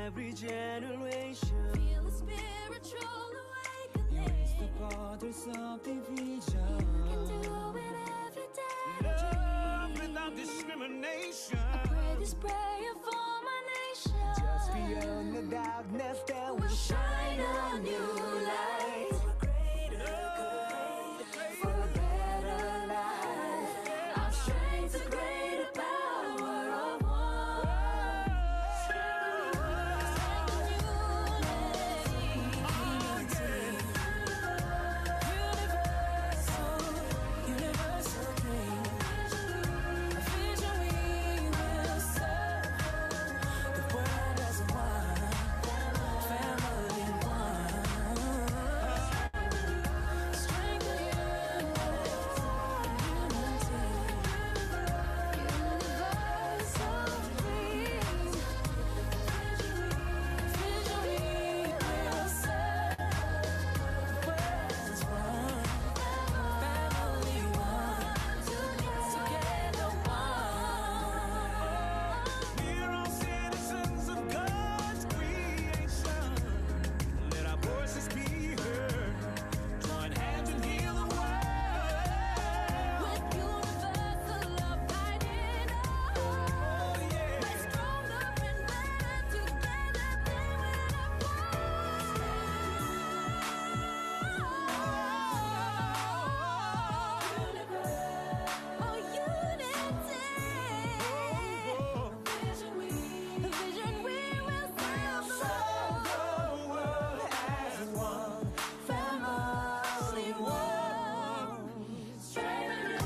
every generation. Feel a spiritual awakening. Erase the borders of division. You can do it every day. Love without discrimination. I pray this prayer for my nation. Just beyond the darkness that We'll shine a new light for a greater good, for a better life. Our strength's a greater power of one. Strength and unity. Universal dream. A vision we will serve. The world as one, family one. Strength and unity. Universal dream. Vision we will serve. The world as one, family one. Together one. we're all citizens of God's creation. Let our voices be heard. Join hands and heal the world. With universal love guiding us. Oh, yeah. We're stronger and better together than Vision we will serve the world as one, family one. Strength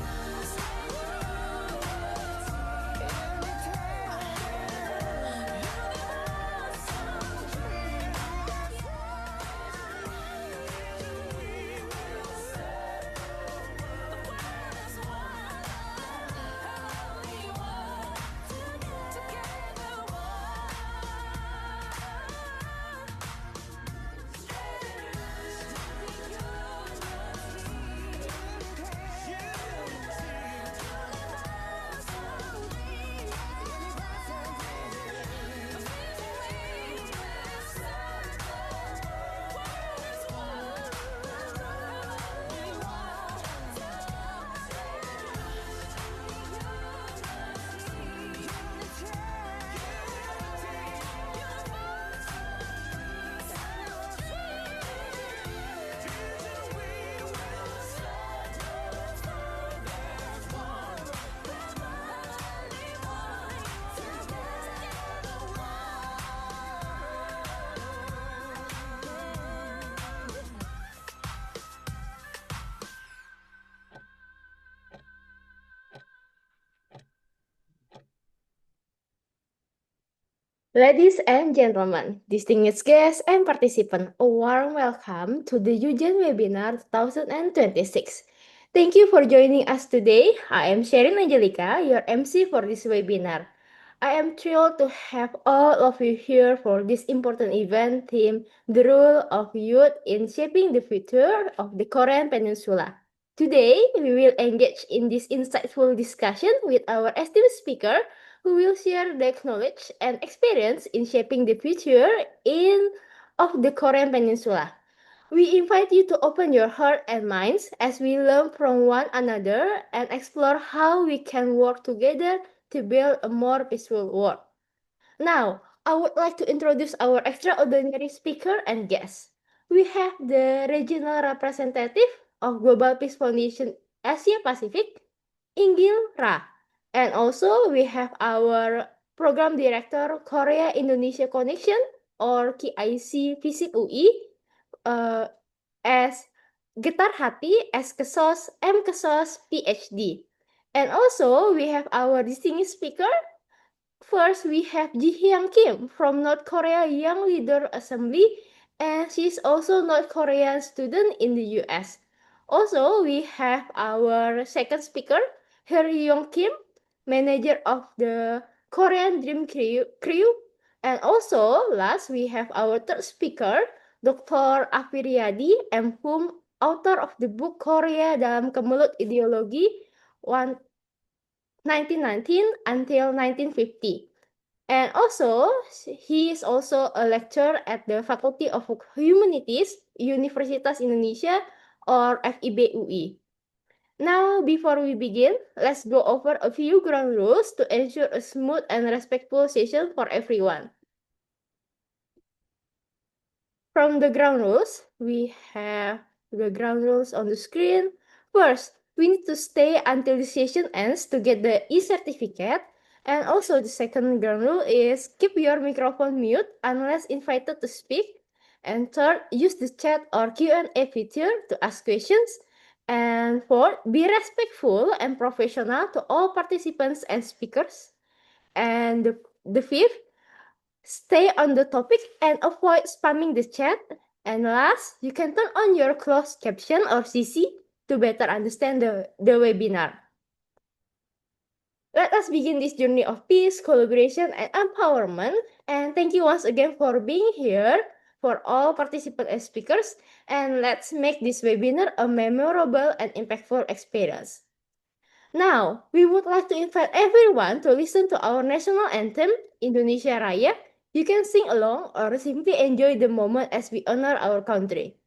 Ladies and gentlemen, distinguished guests and participants, a warm welcome to the UGen webinar 2026. Thank you for joining us today. I am Sherin Angelica, your MC for this webinar. I am thrilled to have all of you here for this important event themed The Role of Youth in Shaping the Future of the Korean Peninsula. Today, we will engage in this insightful discussion with our esteemed speaker, who will share their knowledge and experience in shaping the future of the Korean Peninsula. We invite you to open your heart and minds as we learn from one another and explore how we can work together to build a more peaceful world. Now, I would like to introduce our extraordinary speaker and guest. We have the regional representative of Global Peace Foundation Asia Pacific, Inggil Ra. And also we have our program director Korea Indonesia Connection or KIC Visip UI as Getar Hati as Kesos M Kesos PhD. And also we have our distinguished speaker. First, we have Ji Hyang Kim from North Korea Young Leader Assembly, and she's also North Korean student in the US. Also, we have our second speaker, Hyung Kim, manager of the Korean Dream Crew. And also, last, we have our third speaker, Dr. Afiriadi, and whom author of the book Korea dalam Kemelut Ideologi 1919 until 1950. And also, he is also a lecturer at the Faculty of Humanities, Universitas Indonesia, or FIB-UI. Now, before we begin, let's go over a few ground rules to ensure a smooth and respectful session for everyone. From the ground rules, we have the ground rules on the screen. First, we need to stay until the session ends to get the e-certificate. And also the second ground rule is keep your microphone mute unless invited to speak. And third, use the chat or Q&A feature to ask questions. And fourth, be respectful and professional to all participants and speakers. And the fifth, stay on the topic and avoid spamming the chat. And last, you can turn on your closed caption or CC to better understand the webinar. Let us begin this journey of peace, collaboration, and empowerment. And thank you once again for being here, for all participants and speakers. And let's make this webinar a memorable and impactful experience. Now, we would like to invite everyone to listen to our national anthem, Indonesia Raya. You can sing along or simply enjoy the moment as we honor our country.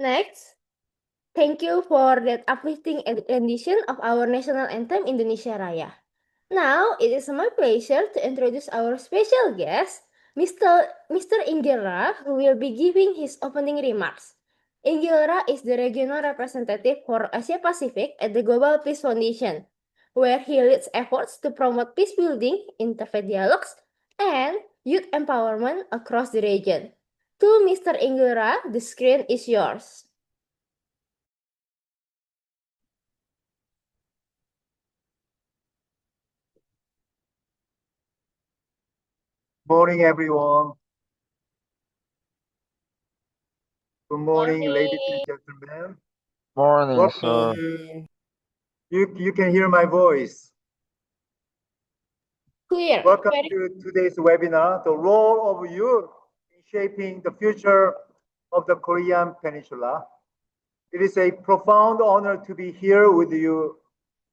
Next, thank you for that uplifting rendition of our national anthem, Indonesia Raya. Now, it is my pleasure to introduce our special guest, Mr. Ingera, who will be giving his opening remarks. Ingera is the regional representative for Asia Pacific at the Global Peace Foundation, where he leads efforts to promote peace building, interfaith dialogues, and youth empowerment across the region. To Mr. Ingera, the screen is yours. Morning, everyone. Good morning, ladies and gentlemen. Morning, sir. Welcome. You can hear my voice. Clear. Welcome to today's webinar, The Role of Youth in Shaping the Future of the Korean Peninsula. It is a profound honor to be here with you.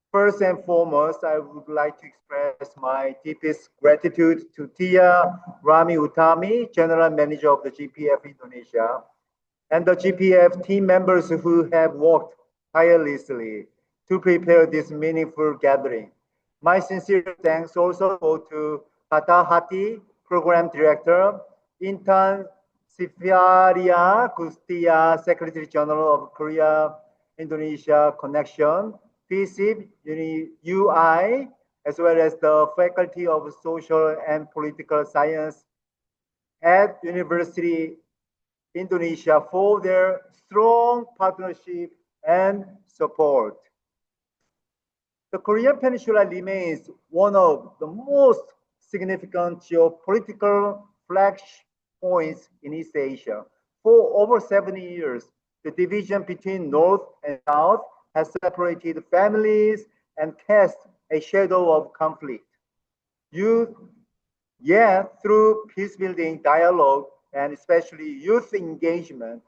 First and foremost, I would like to express my deepest gratitude to Tia Rami Utami, General Manager of the GPF Indonesia, and the GPF team members who have worked tirelessly to prepare this meaningful gathering. My sincere thanks also go to Hata Hati, Program Director, Intan Sifaria Gustia, Secretary General of Korea Indonesia Connection, PSIP, UI, as well as the Faculty of Social and Political Science at University Indonesia for their strong partnership and support. The Korean Peninsula remains one of the most significant geopolitical flashpoints in East Asia. For over 70 years, the division between North and South has separated families and cast a shadow of conflict. Youth, yet through peace building dialogue and especially youth engagement,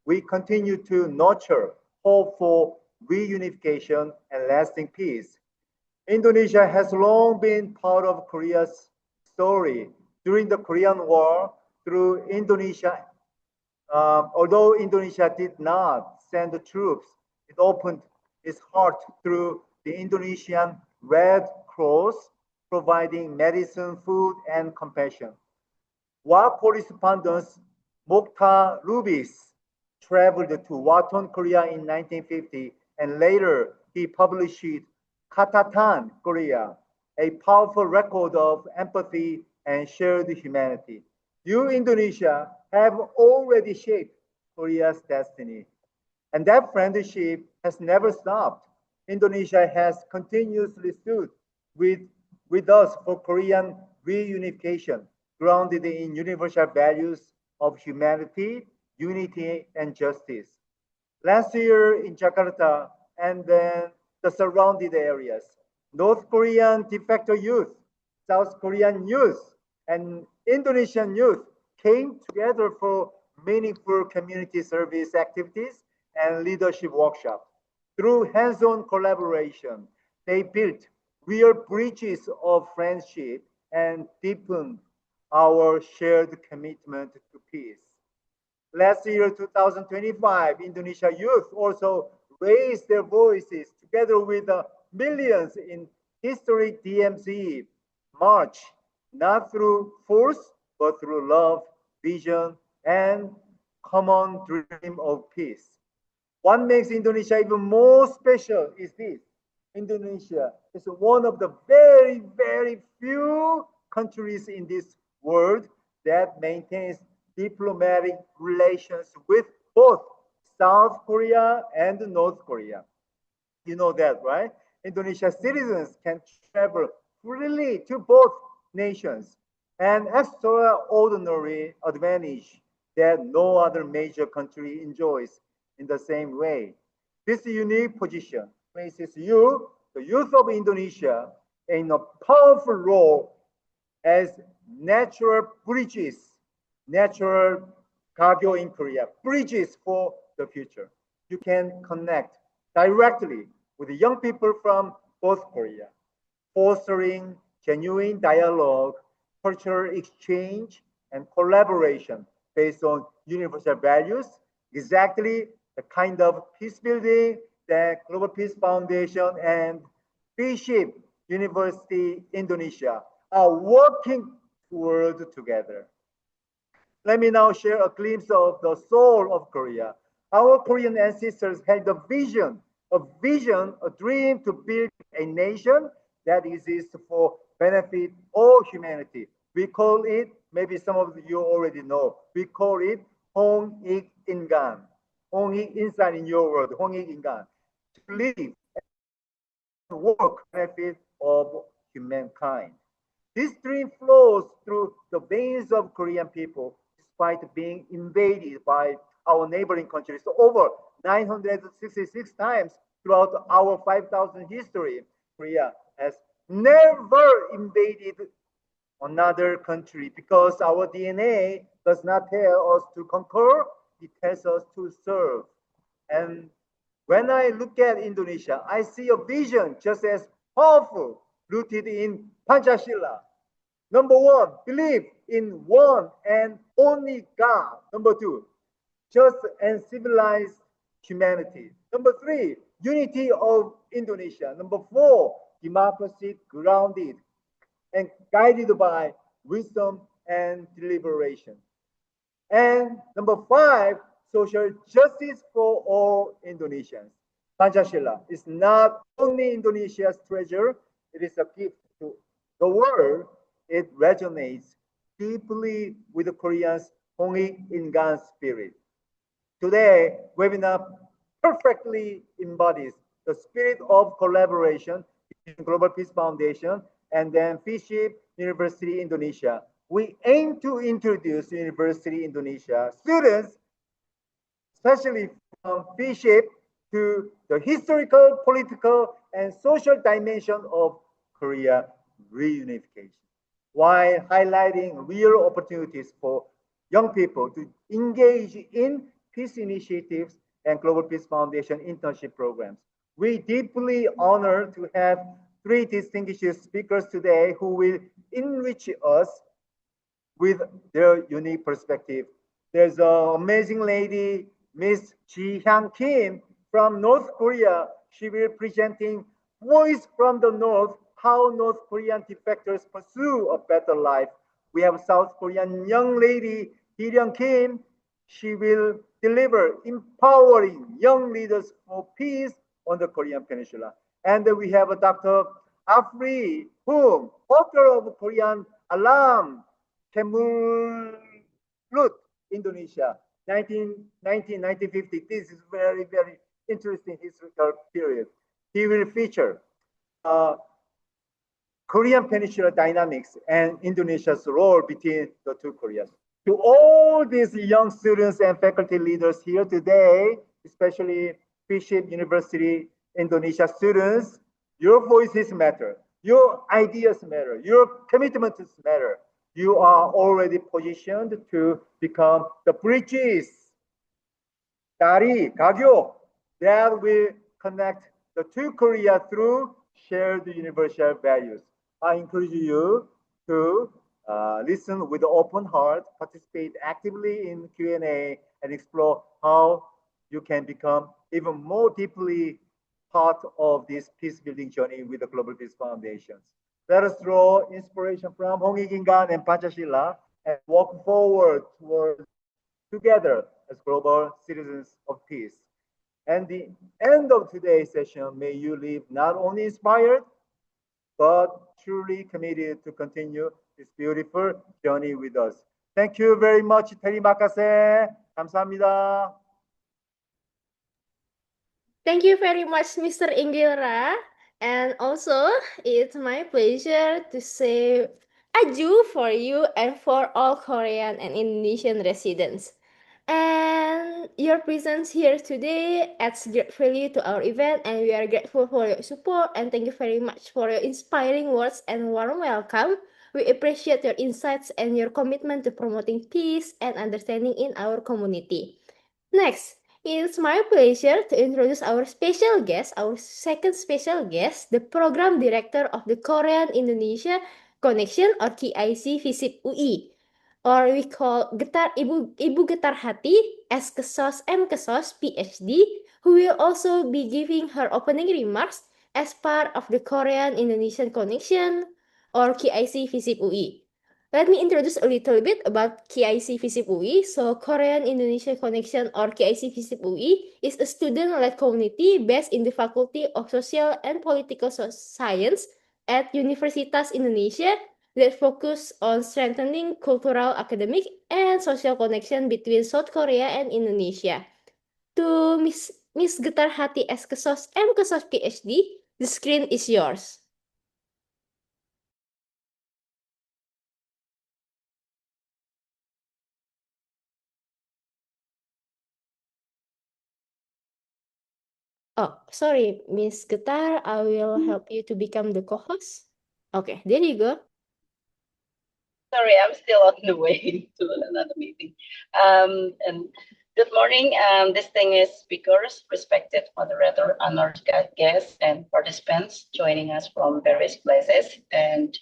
we continue to nurture hope for reunification and lasting peace. Indonesia has long been part of Korea's story. During the Korean War, through Indonesia, although Indonesia did not send the troops, it opened its heart through the Indonesian Red Cross, providing medicine, food, and compassion. War correspondent Mokhtar Rubis traveled to Waton, Korea in 1950, and later he published Katatan, Korea, a powerful record of empathy and shared humanity. You, Indonesia, have already shaped Korea's destiny, and that friendship has never stopped. Indonesia has continuously stood with, with us for Korean reunification, grounded in universal values of humanity, unity, and justice. Last year in Jakarta and then the surrounding areas, North Korean de facto youth, South Korean youth, and Indonesian youth came together for meaningful community service activities and leadership workshops. Through hands-on collaboration, they built real bridges of friendship and deepened our shared commitment to peace. Last year, 2025, Indonesia youth also raised their voices together with the millions in historic DMZ march, not through force, but through love, vision, and common dream of peace. What makes Indonesia even more special is this. Indonesia is one of the very, very few countries in this world that maintains diplomatic relations with both South Korea and North Korea. You know that, right? Indonesia citizens can travel freely to both nations, an extraordinary advantage that no other major country enjoys in the same way. This unique position places you, the youth of Indonesia, in a powerful role as natural bridges, natural cargo in Korea, bridges for the future. You can connect directly with the young people from both Korea, fostering genuine dialogue, cultural exchange, and collaboration based on universal values, exactly the kind of peace building that Global Peace Foundation and Bishop University Indonesia are working toward together. Let me now share a glimpse of the soul of Korea. Our Korean ancestors had a dream to build a nation that exists for benefit all humanity. We call it, maybe some of you already know, we call it Hong-ik Ingan. Hong-ik inside in your word, Hong-ik Ingan. To live and work benefit of humankind. This dream flows through the veins of Korean people despite being invaded by our neighboring countries over 966 times throughout our 5,000 history. Korea has never invaded another country because our DNA does not tell us to conquer, it tells us to serve. And when I look at Indonesia, I see a vision just as powerful, rooted in Pancasila. Number one, believe in one and only God. Number two, just and civilized humanity. Number three, unity of Indonesia. Number four, democracy grounded and guided by wisdom and deliberation. And number five, social justice for all Indonesians. Pancasila is not only Indonesia's treasure, it is a gift to the world. It resonates deeply with the Koreans' Hongik Ingan spirit. Today, webinar perfectly embodies the spirit of collaboration between Global Peace Foundation and then Fiship University Indonesia. We aim to introduce University Indonesia students, especially from Fiship, to the historical, political, and social dimension of Korea reunification, while highlighting real opportunities for young people to engage in peace initiatives and Global Peace Foundation internship programs. We deeply honored to have three distinguished speakers today who will enrich us with their unique perspective. There's an amazing lady, Miss Ji Hyang Kim from North Korea. She will be presenting Voice from the North, how North Korean defectors pursue a better life. We have South Korean young lady, Hee Kim. She will deliver empowering young leaders for peace on the Korean Peninsula. And we have Dr. Afri Hum, author of Korean Alam, Kemulut, Indonesia, 1950. This is very, very interesting historical period. He will feature Korean Peninsula dynamics and Indonesia's role between the two Koreas. To all these young students and faculty leaders here today, especially Bishop University Indonesia students, your voices matter, your ideas matter, your commitments matter. You are already positioned to become the bridges, 다리, 가교, that will connect the two Korea through shared universal values. I encourage you to listen with an open heart, participate actively in Q&A, and explore how you can become even more deeply part of this peace building journey with the Global Peace Foundations. Let us draw inspiration from Hong Ikingan and Panchashila and walk forward towards together as global citizens of peace. And the end of today's session, may you live not only inspired, but truly committed to continue this beautiful journey with us. Thank you very much. Terima kasih. 감사합니다. Thank you very much, Mr. Inggilra. And also, it's my pleasure to say Aju for you and for all Korean and Indonesian residents. And your presence here today adds great value to our event, and we are grateful for your support and thank you very much for your inspiring words and warm welcome. We appreciate your insights and your commitment to promoting peace and understanding in our community. Next, it's my pleasure to introduce our special guest, our second special guest, the Program Director of the Korean Indonesia Connection or KIC Visip UI, or we call Ibu Getar Hati as Kesos M Kesos PhD, who will also be giving her opening remarks as part of the Korean Indonesian Connection or KIC Visip UI. Let me introduce a little bit about KIC Visip UI. So, Korean Indonesian Connection or KIC Visip UI is a student-led community based in the Faculty of Social and Political Science at Universitas Indonesia that focus on strengthening cultural, academic, and social connection between South Korea and Indonesia. To Miss Getar Hati S. Kesos M. Kesos PhD, the screen is yours. Oh, sorry, Miss Getar, I will help you to become the co-host. Okay, there you go. Sorry, I'm still on the way to another meeting. And good morning, distinguished speakers, respected moderator, honored guests, and participants joining us from various places. And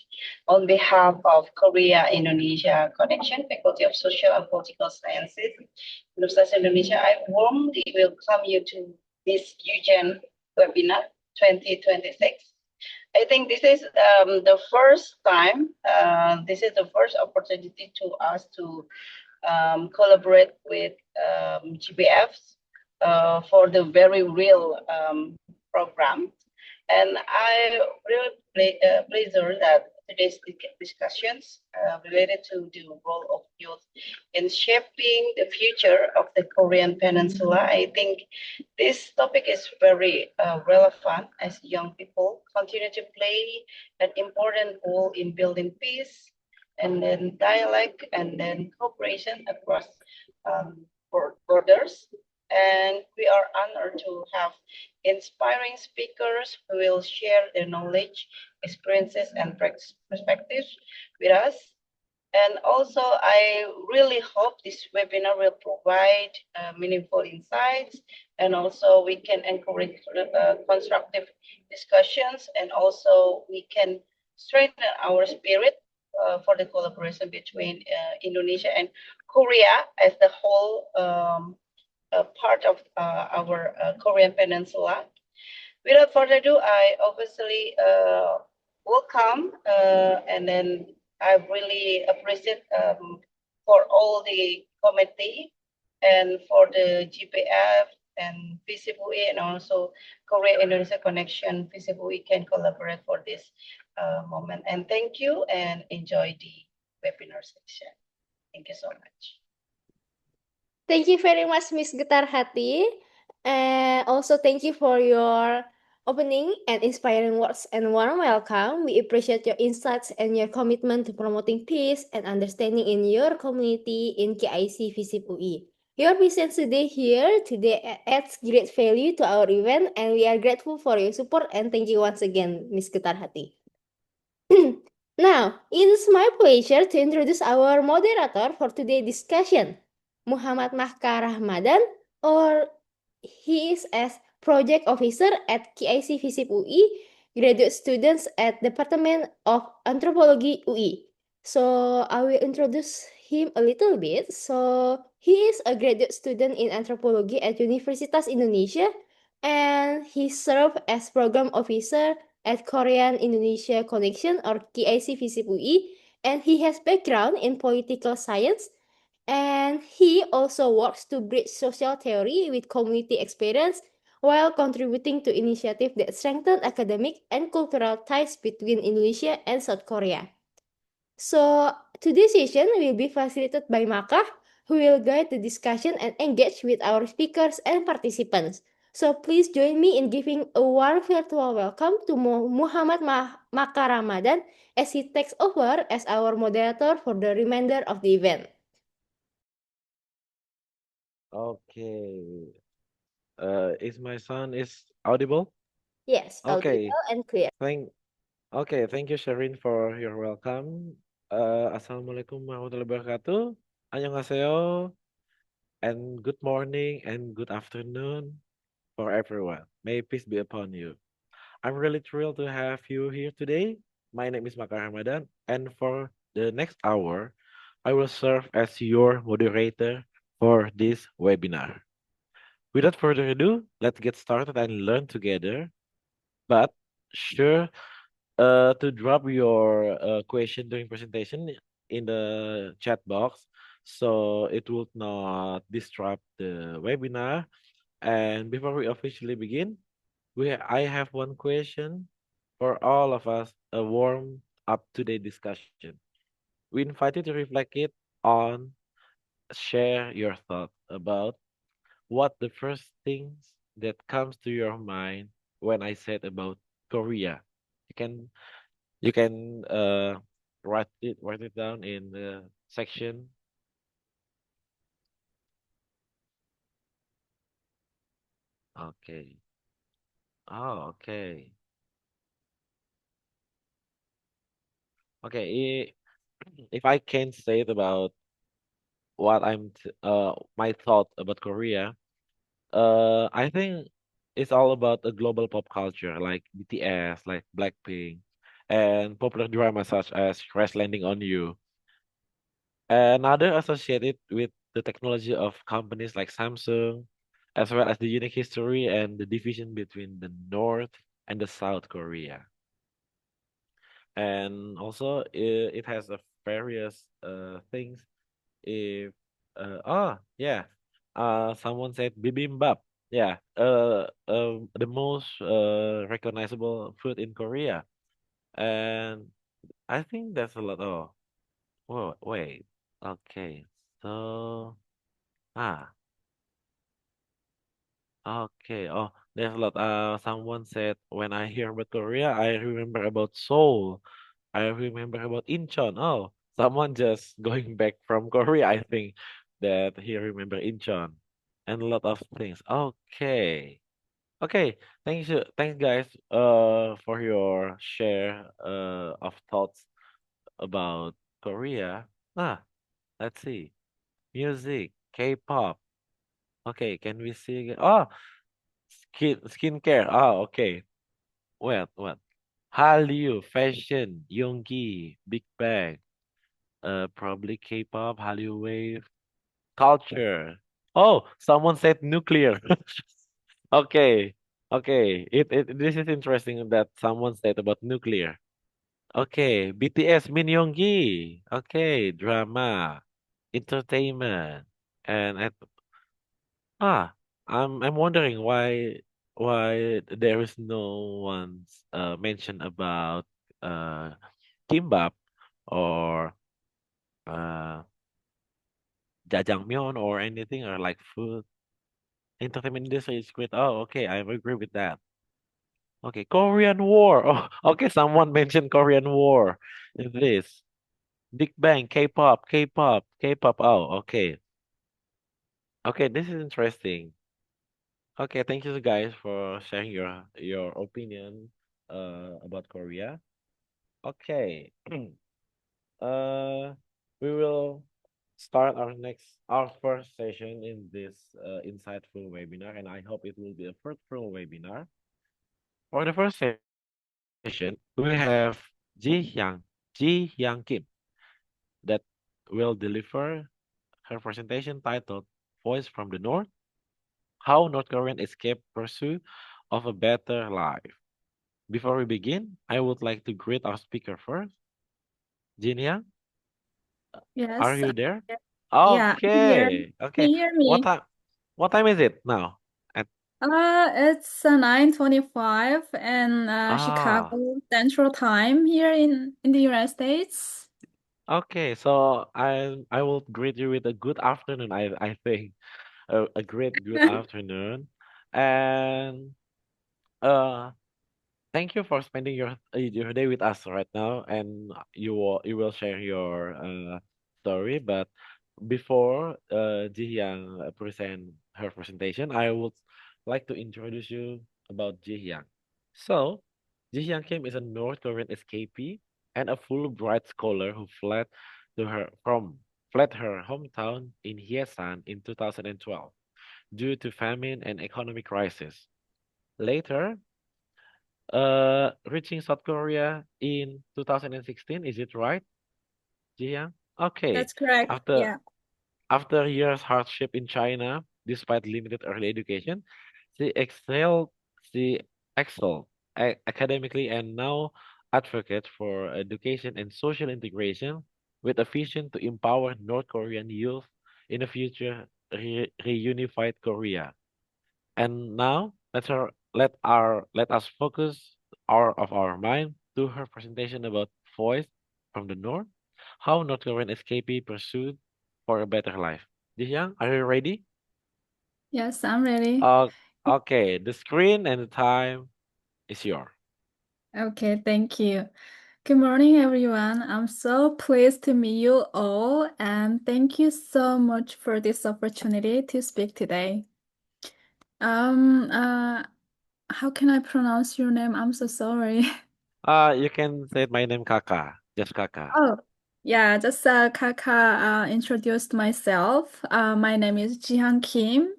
on behalf of Korea Indonesia Connection, Faculty of Social and Political Sciences, Universitas Indonesia, I warmly welcome you to this UGen webinar 2026. I think this is the first time, this is the first opportunity to us to collaborate with GBFs for the very real program. And I really pleasure that today's discussions related to the role of youth in shaping the future of the Korean Peninsula. I think this topic is very relevant as young people continue to play an important role in building peace and then dialogue and then cooperation across borders. And we are honored to have inspiring speakers who will share their knowledge, experiences, and perspectives with us. And also, I really hope this webinar will provide meaningful insights, and also we can encourage constructive discussions, and also we can strengthen our spirit for the collaboration between Indonesia and Korea as the whole part of our Korean Peninsula. Without further ado, I obviously welcome and then I really appreciate for all the committee and for the GPF and VCPUI and also Korea Indonesia Connection VCPUI can collaborate for this moment. And thank you and enjoy the webinar session. Thank you so much. Thank you very much, Miss Getar Hati. And also thank you for your opening and inspiring words and warm welcome. We appreciate your insights and your commitment to promoting peace and understanding in your community in KIC Visip UI. Your presence today adds great value to our event, and we are grateful for your support and thank you once again, Miss Getar Hati. Now, it is my pleasure to introduce our moderator for today's discussion, Muhammad Mahka Ramadan, or he is as project officer at KIC Visip UI, graduate students at Department of Anthropology UI. So I will introduce him a little bit. So he is a graduate student in anthropology at Universitas Indonesia, and he served as program officer at Korean Indonesia Connection or KIC Visip UI, and he has background in political science, and he also works to bridge social theory with community experience while contributing to initiatives that strengthen academic and cultural ties between Indonesia and South Korea. So today's session will be facilitated by Maka, who will guide the discussion and engage with our speakers and participants. So please join me in giving a warm virtual welcome to Muhammad Maka Ramadan as he takes over as our moderator for the remainder of the event. Okay. Is my sound is audible? Yes, Okay. audible and clear. Thank you, Sherin, for your welcome. Assalamualaikum warahmatullahi wabarakatuh. Annyeonghaseyo, and good morning and good afternoon for everyone. May peace be upon you. I'm really thrilled to have you here today. My name is Makar Ramadan, and for the next hour, I will serve as your moderator for this webinar. Without further ado, let's get started and learn together. But sure, to drop your question during presentation in the chat box, so it will not disrupt the webinar. And before we officially begin, I have one question for all of us, a warm up today discussion. We invite you to reflect it on, share your thoughts about what the first things that comes to your mind when I said about Korea. You can you can write it down in the section. Okay. Oh, okay. Okay. If I can say it about what my thought about Korea, I think it's all about a global pop culture like BTS, like Blackpink, and popular dramas such as Crash Landing on You. Another associated with the technology of companies like Samsung, as well as the unique history and the division between the North and the South Korea. And also, it has a various things. If yeah, someone said bibimbap. Yeah, the most recognizable food in Korea, and I think that's a lot. Oh, wait. Okay. So, ah, okay. Oh, there's a lot. Someone said when I hear about Korea, I remember about Seoul. I remember about Incheon. Oh, someone just going back from Korea, I think that he remember Incheon and a lot of things. Okay. Okay. Thanks guys for your share of thoughts about Korea. Ah, let's see. Music, K-pop. Okay, can we see again? Oh, skincare. Oh, okay. What? Hallyu, fashion, Yoongi, Big Bang. Probably K-pop, Hallyu wave, culture. Oh, someone said nuclear. Okay, okay. This is interesting that someone said about nuclear. Okay, BTS, Min Yoongi. Okay, drama, entertainment, and ah, I'm wondering why there is no one's mention about uh kimbap or uh jajangmyeon or anything or like food. Entertainment industry is great. Oh, okay, I agree with that. Okay, Korean War. Oh, okay, someone mentioned Korean War in this. Big Bang, K-pop. Oh, okay. Okay, this is interesting. Okay, thank you guys for sharing your opinion about Korea. Okay. Uh we will start our first session in this insightful webinar, and I hope it will be a fruitful webinar. For the first session, we will have Ji Hyang Ji Hyang Kim that will deliver her presentation titled Voice from the North: How North Korean Escape Pursuit of a Better Life. Before we begin, I would like to greet our speaker first. Jin Hyang, are Yes. you there? Yeah, I'm here. Okay. Can Okay. you hear What me? time what time is it now? At It's 9:25 in ah, Chicago Central Time here in the United States. okay. So I will greet you with a good afternoon, I think. A great good afternoon. And uh thank you for spending your day with us right now, and you will share your story. But before Ji Hyang present her presentation, I would like to introduce you about Ji Hyang. So, Ji Hyang Kim is a North Korean escapee and a Fulbright scholar who fled her hometown in Hyesan in 2012 due to famine and economic crisis. Later, reaching South Korea in 2016, is it right, Jihyang? Okay. That's correct. After Yeah. after years hardship in China, despite limited early education, she excelled she excelled academically and now advocates for education and social integration with a vision to empower North Korean youth in a future reunified Korea. And now let us focus our mind to her presentation about voice from the North, how North Korean escapee pursued for a better life. Jihyang, are you ready? Yes, I'm ready. Uh, okay, the screen and the time is yours. Okay, thank you. Good morning, everyone. I'm so pleased to meet you all, and thank you so much for this opportunity to speak today. Um, uh, how can I pronounce your name? I'm so sorry. You can say my name Kaka, just Kaka. Oh, yeah, just Kaka introduced myself. My name is Jihan Kim,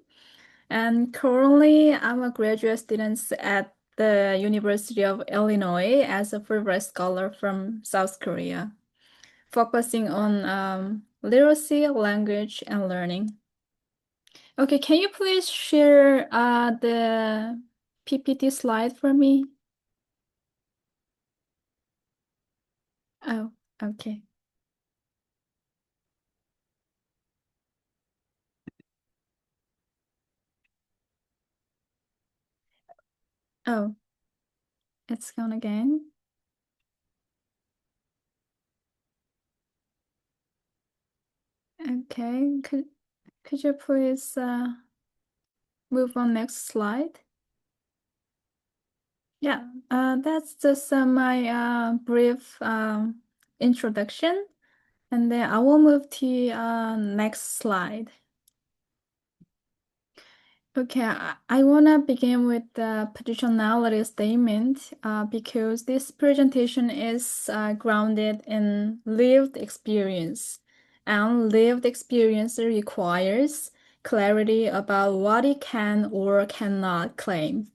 and currently I'm a graduate student at the University of Illinois as a Fulbright scholar from South Korea, focusing on literacy, language, and learning. Okay, can you please share the PPT slide for me? Oh, okay. Oh, it's gone again. Okay, could you please move on next slide? Yeah, that's just my brief introduction, and then I will move to next slide. Okay, I want to begin with the positionality statement because this presentation is grounded in lived experience, and lived experience requires clarity about what it can or cannot claim.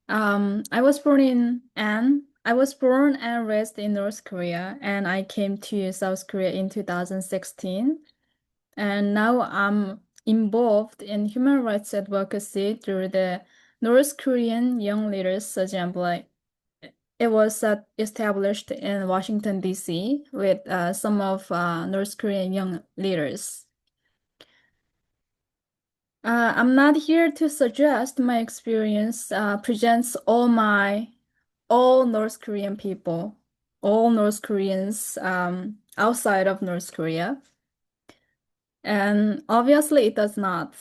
I was born and raised in North Korea, and I came to South Korea in 2016. And now I'm involved in human rights advocacy through the North Korean Young Leaders Assembly. It was established in Washington, D.C. with some of North Korean young leaders. I'm not here to suggest my experience presents all North Korean people, all North Koreans outside of North Korea. And obviously it does not.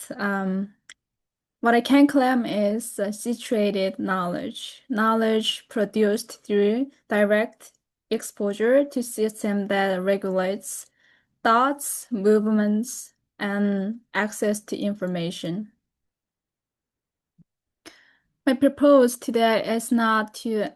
What I can claim is situated knowledge produced through direct exposure to system that regulates thoughts, movements, and access to information. My purpose today is not to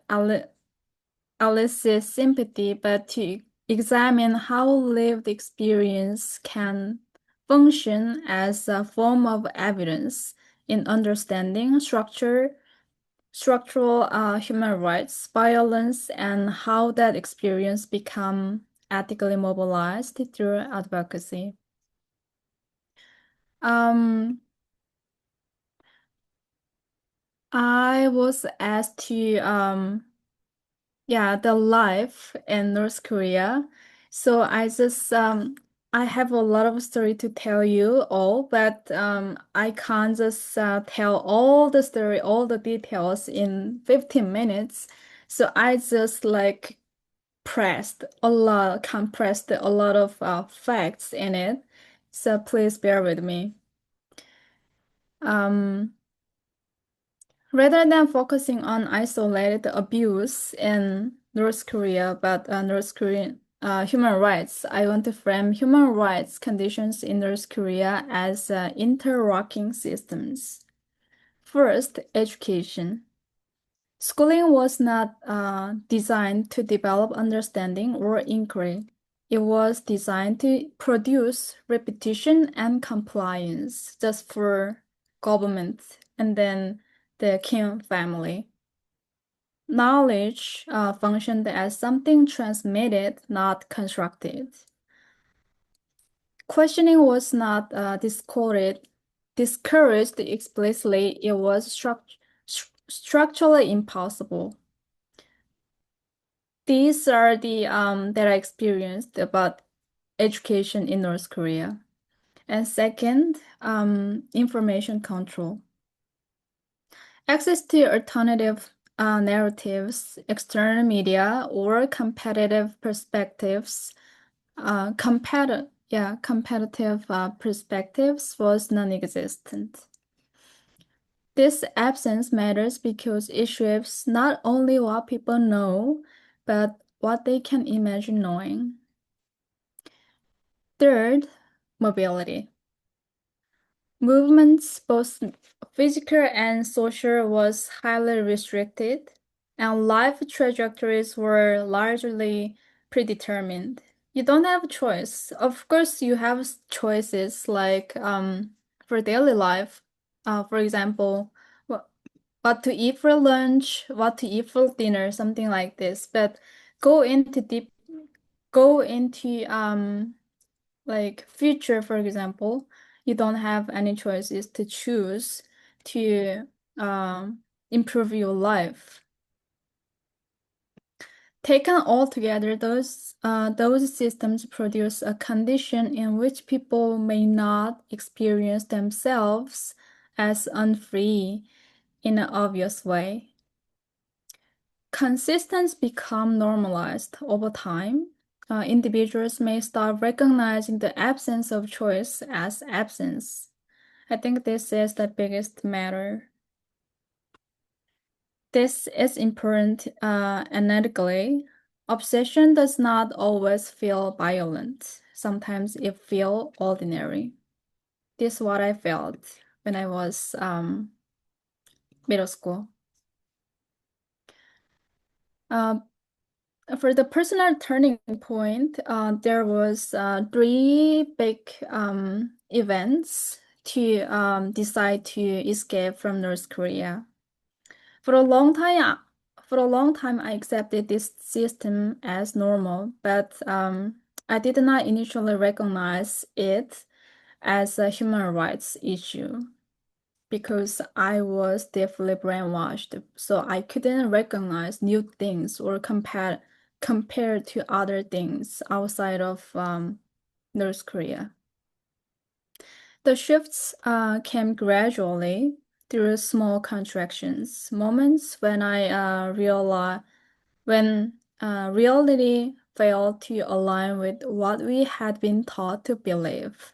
elicit sympathy, but to examine how lived experience can function as a form of evidence in understanding structural human rights violence and how that experience become ethically mobilized through advocacy. I was asked to the life in North Korea. So I have a lot of story to tell you all, but I can't just tell all the story, all the details in 15 minutes. So I just like compressed a lot of facts in it. So please bear with me. Rather than focusing on isolated abuse in North Korea, but North Korean human rights, I want to frame human rights conditions in North Korea as interlocking systems. First, education. Schooling was not designed to develop understanding or inquiry. It was designed to produce repetition and compliance just for government and then the Kim family. Knowledge functioned as something transmitted, not constructed. Questioning was not discouraged explicitly. It was structurally impossible. These are the that I experienced about education in North Korea. And second, information control. Access to alternative narratives, external media, or competitive perspectives, competitive perspectives was non-existent. This absence matters because it shapes not only what people know, but what they can imagine knowing. Third, mobility. Movements, both physical and social, was highly restricted, and life trajectories were largely predetermined. You don't have a choice. Of course, you have choices like for daily life. For example, what to eat for lunch, what to eat for dinner, something like this. But go into like future, for example, you don't have any choices to choose to improve your life. Taken all together, those systems produce a condition in which people may not experience themselves as unfree in an obvious way. Consistence become normalized over time. individuals may start recognizing the absence of choice as absence. I think this is the biggest matter. This is important analytically. Obsession does not always feel violent. Sometimes it feels ordinary. This is what I felt when I was middle school. For the personal turning point, there was three big events to decide to escape from North Korea. For a long time, I accepted this system as normal, but I did not initially recognize it as a human rights issue because I was deeply brainwashed, so I couldn't recognize new things or compare to other things outside of North Korea. The shifts came gradually through small contractions, moments when I realized when reality failed to align with what we had been taught to believe.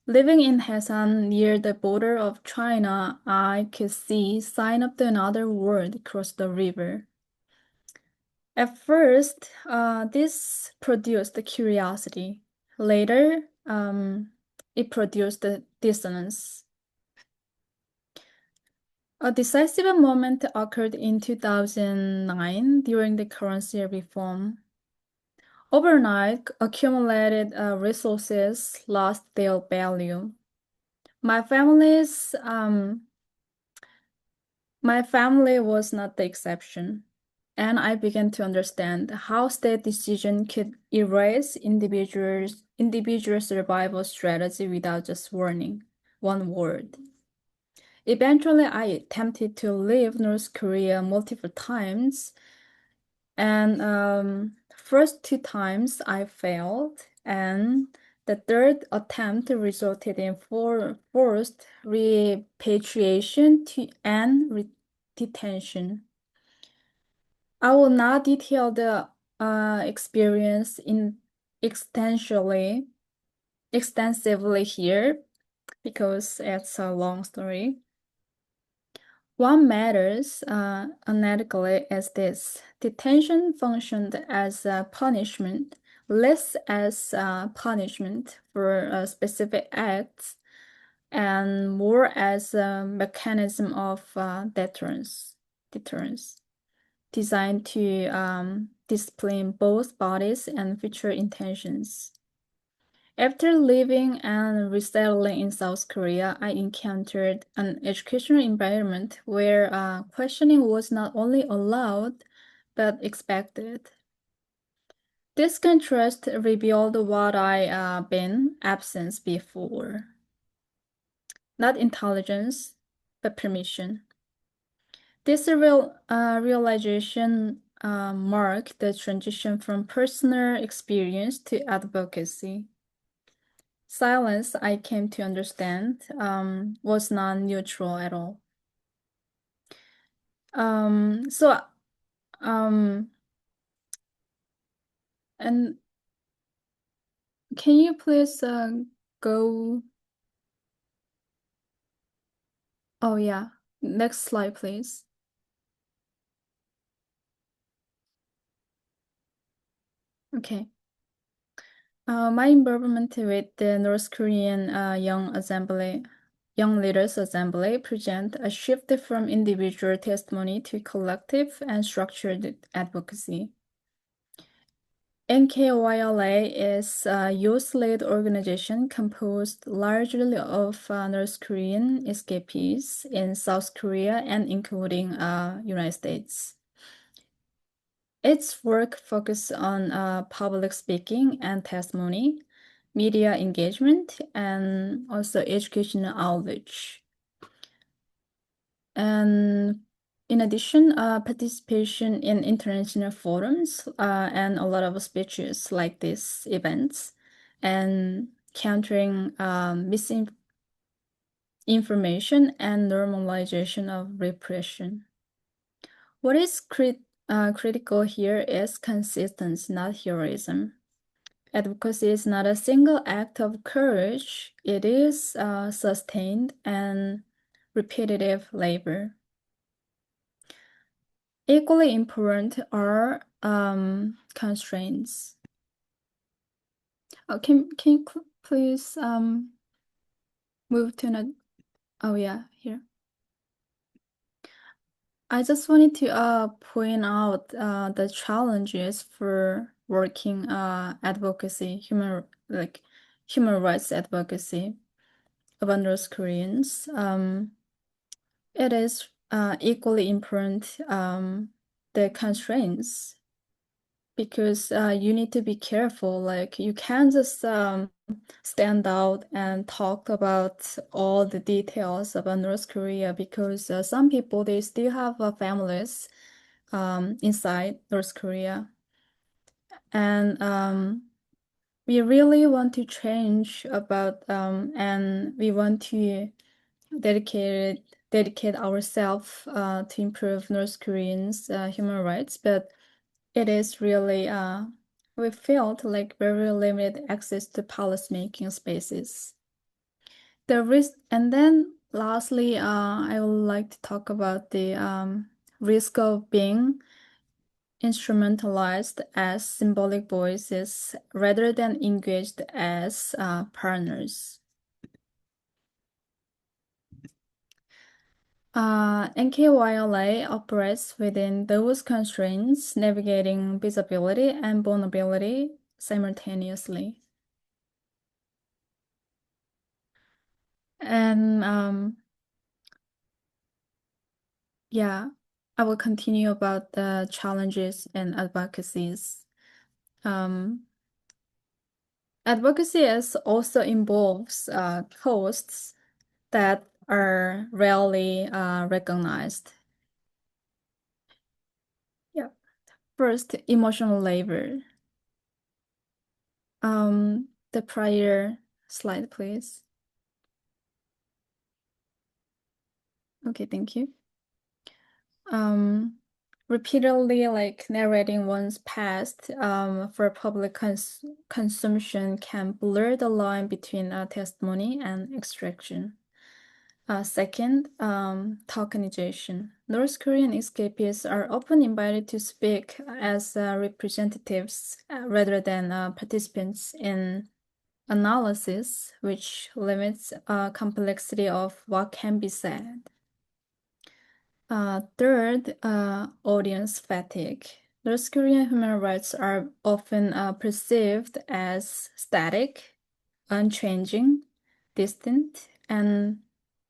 Living in Hesan near the border of China, I could see sign of another world across the river. At first, this produced curiosity. Later, it produced dissonance. A decisive moment occurred in 2009 during the currency reform. Overnight, accumulated resources lost their value. My family was not the exception, and I began to understand how state decision could erase individual survival strategy without just warning one word. Eventually, I attempted to leave North Korea multiple times, and first two times I failed, and the third attempt resulted in forced repatriation and detention. I will not detail the experience extensively here because it's a long story. What matters analytically is this: detention functioned as a punishment, less as a punishment for specific acts, and more as a mechanism of deterrence, designed to discipline both bodies and future intentions. After living and resettling in South Korea, I encountered an educational environment where questioning was not only allowed, but expected. This contrast revealed what I been absent before. Not intelligence, but permission. This realization marked the transition from personal experience to advocacy. Silence, I came to understand, was not neutral at all. So, and can you please go? Oh, yeah. Next slide, please. Okay. My involvement with the North Korean Young Leaders Assembly present a shift from individual testimony to collective and structured advocacy. NKYLA is a youth-led organization composed largely of North Korean escapees in South Korea and including United States. Its work focuses on public speaking and testimony, media engagement, and also educational outreach. And in addition, participation in international forums and a lot of speeches like these events, and countering misinformation and normalization of repression. What is critical here is consistency, not heroism. Advocacy is not a single act of courage, it is sustained and repetitive labor. Equally important are constraints. Oh, can you please move to another? Oh yeah, here. I just wanted to point out the challenges for working advocacy, human rights advocacy of North Koreans. It is equally important the constraints, because you need to be careful. Like, you can't just stand out and talk about all the details about North Korea, because some people, they still have families inside North Korea. And we really want to change about and we want to dedicate ourselves to improve North Koreans' human rights, but it is really we felt like very limited access to policymaking spaces. And then lastly, I would like to talk about the risk of being instrumentalized as symbolic voices rather than engaged as partners. NKYLA operates within those constraints, navigating visibility and vulnerability simultaneously. And yeah, I will continue about the challenges and advocacies. Advocacy also involves costs that are rarely recognized. Yeah. First, emotional labor. The prior slide, please. Okay, thank you. Repeatedly narrating one's past for public consumption can blur the line between testimony and extraction. Second, tokenization. North Korean escapees are often invited to speak as representatives rather than participants in analysis, which limits complexity of what can be said. Third, audience fatigue. North Korean human rights are often perceived as static, unchanging, distant, and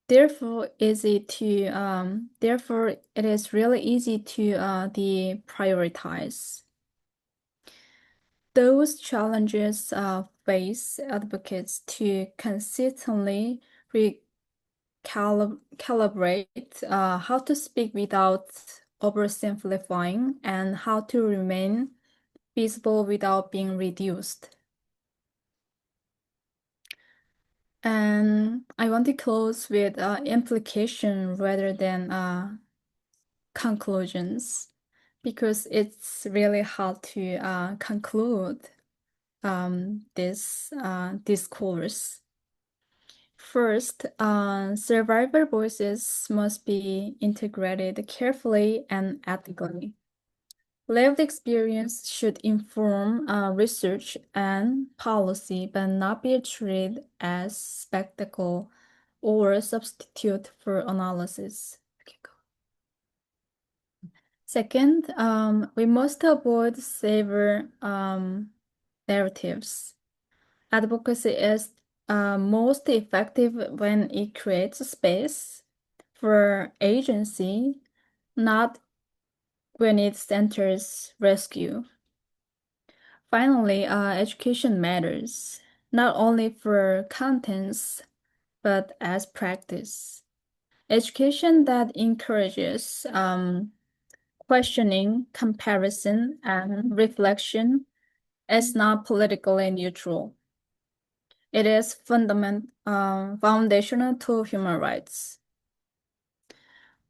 therefore it is really easy to deprioritize. Those challenges face advocates to consistently calibrate how to speak without oversimplifying and how to remain visible without being reduced. And I want to close with implication rather than conclusions, because it's really hard to conclude this discourse. First, survivor voices must be integrated carefully and ethically. Lived experience should inform research and policy, but not be treated as spectacle or substitute for analysis. Okay, go. Second, we must avoid savior narratives. Advocacy is most effective when it creates a space for agency, not when it centers rescue. Finally, education matters, not only for contents, but as practice. Education that encourages questioning, comparison, and reflection is not politically neutral. It is foundational to human rights.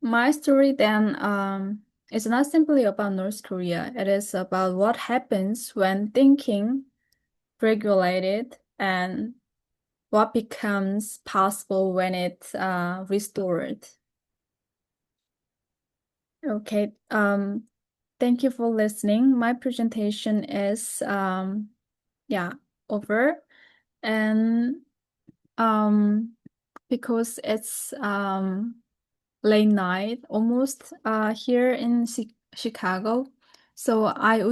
My story then it's not simply about North Korea. It is about what happens when thinking regulated and what becomes possible when it's restored. Okay. Thank you for listening. My presentation is yeah, over. And because it's late night almost here in Chicago, so I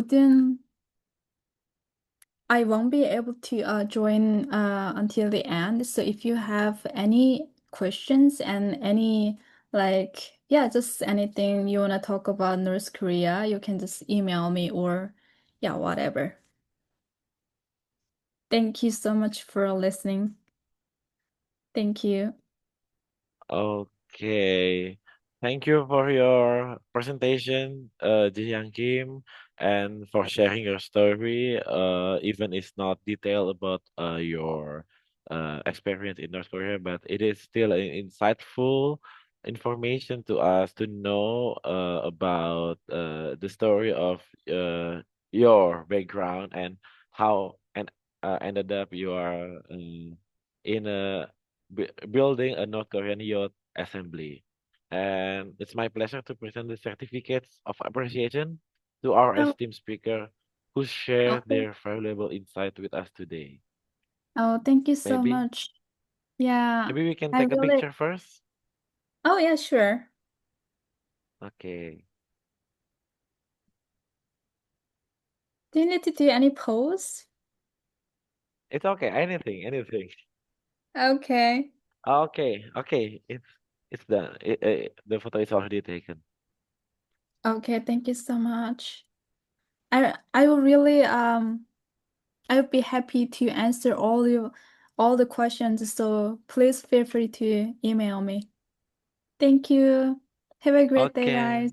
won't be able to join until the end. So if you have any questions and any yeah, just anything you want to talk about North Korea, you can just email me or yeah, whatever. Thank you so much for listening. Thank you. Okay. Thank you for your presentation, Ji Yang Kim, and for sharing your story. Even it's not detailed about your experience in North Korea, but it is still an insightful information to us to know about the story of your background and how and ended up you are in a building a North Korean youth assembly. And it's my pleasure to present the certificates of appreciation to our Oh, esteemed speaker who shared okay. their valuable insight with us today. Oh, thank you so Maybe, much. Yeah, maybe we can I take a really. picture first. Oh, yeah, sure. Okay. Do you need to do any pose? It's okay. Anything, anything. Okay. Okay, okay. It's done. The photo is already taken. Okay, thank you so much. I will really I would be happy to answer all the questions, so please feel free to email me. Thank you. Have a great day, Okay. guys.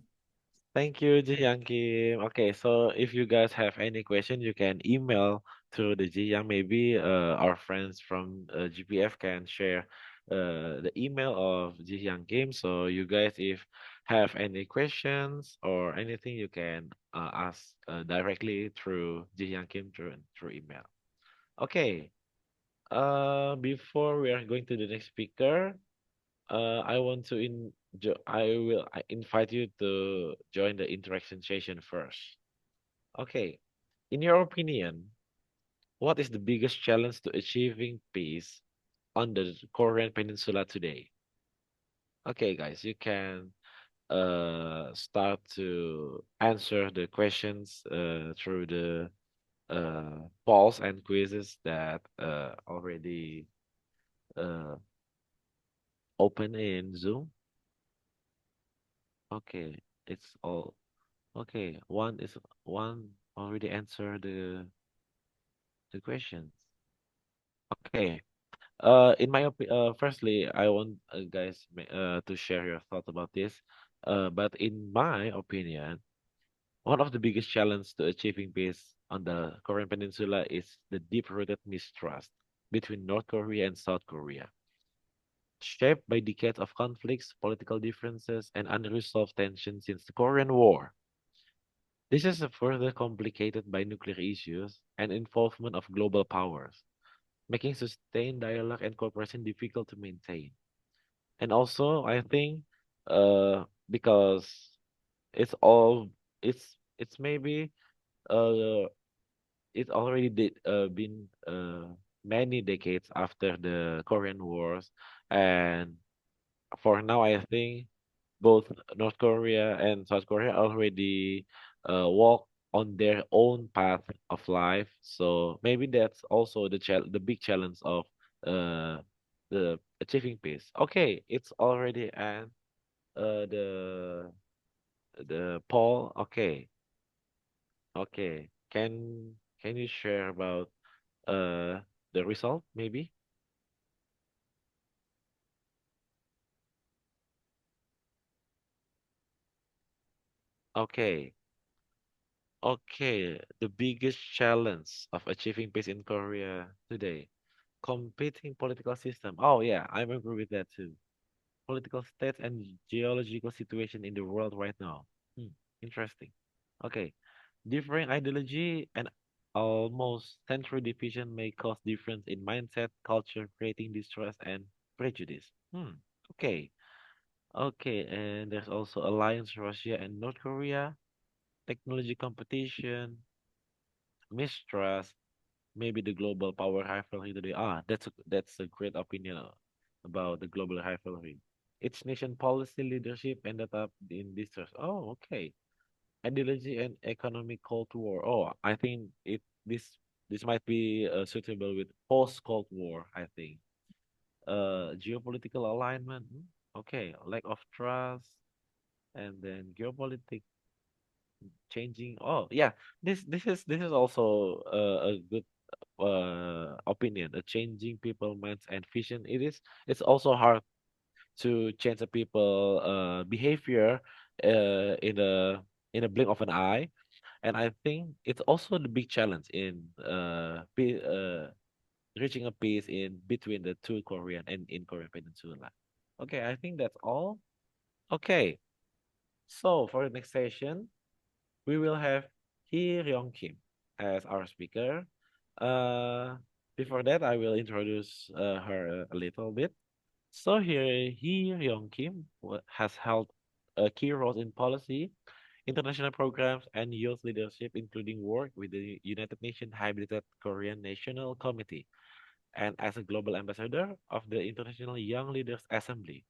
Thank you, Jiyang Kim. Okay, so if you guys have any question, you can email to the Jiyang. Maybe our friends from GPF can share the email of Jiyang Kim. So you guys, if have any questions or anything, you can ask directly through Jiyang Kim through email. Okay. Before we are going to the next speaker, I want to I invite you to join the interaction session first. Okay. In your opinion, what is the biggest challenge to achieving peace on the Korean Peninsula today? Okay, guys, you can start to answer the questions through the polls and quizzes that already uh open in Zoom. Okay, it's all okay. One already answered the questions. Okay. In my firstly, I want guys to share your thoughts about this. But in my opinion, one of the biggest challenges to achieving peace on the Korean Peninsula is the deep-rooted mistrust between North Korea and South Korea, shaped by decades of conflicts, political differences, and unresolved tensions since the Korean War. This is further complicated by nuclear issues and involvement of global powers, making sustained dialogue and cooperation difficult to maintain. And also, I think, because it's all it's maybe uh it already been many decades after the Korean Wars, and for now, I think both North Korea and South Korea already walk on their own path of life. So maybe that's also the big challenge of uh the achieving peace. Okay, it's already at the poll. Okay, okay. Can you share about the result maybe? Okay. Okay, the biggest challenge of achieving peace in Korea today, competing political system. Oh yeah, I agree with that too. Political states and geological situation in the world right now. Hmm. Interesting. Okay. Differing ideology and almost century division may cause difference in mindset, culture, creating distrust and prejudice. Okay. Okay, and there's also alliance Russia and North Korea, technology competition, mistrust, maybe the global power rivalry today. That's a great opinion about the global rivalry. Each nation policy leadership ended up in distrust. Oh, okay. Ideology and economic Cold War. Oh, I think this might be suitable with post Cold War, I think. Geopolitical alignment. Okay, lack of trust, and then geopolitics changing. Oh, yeah. This is also a good opinion. A changing people minds and vision. It's also hard to change the people behavior in a blink of an eye. And I think it's also the big challenge in reaching a peace in between the two Korean and in Korean Peninsula. Okay, I think that's all. Okay, so for the next session, we will have Hee Ryong Kim as our speaker. Uh, Before that, I will introduce her a little bit. So here, Hee Ryong Kim has held a key role in policy, international programs, and youth leadership, including work with the United Nations Habitat Korean National Committee and as a global ambassador of the International Young Leaders Assembly.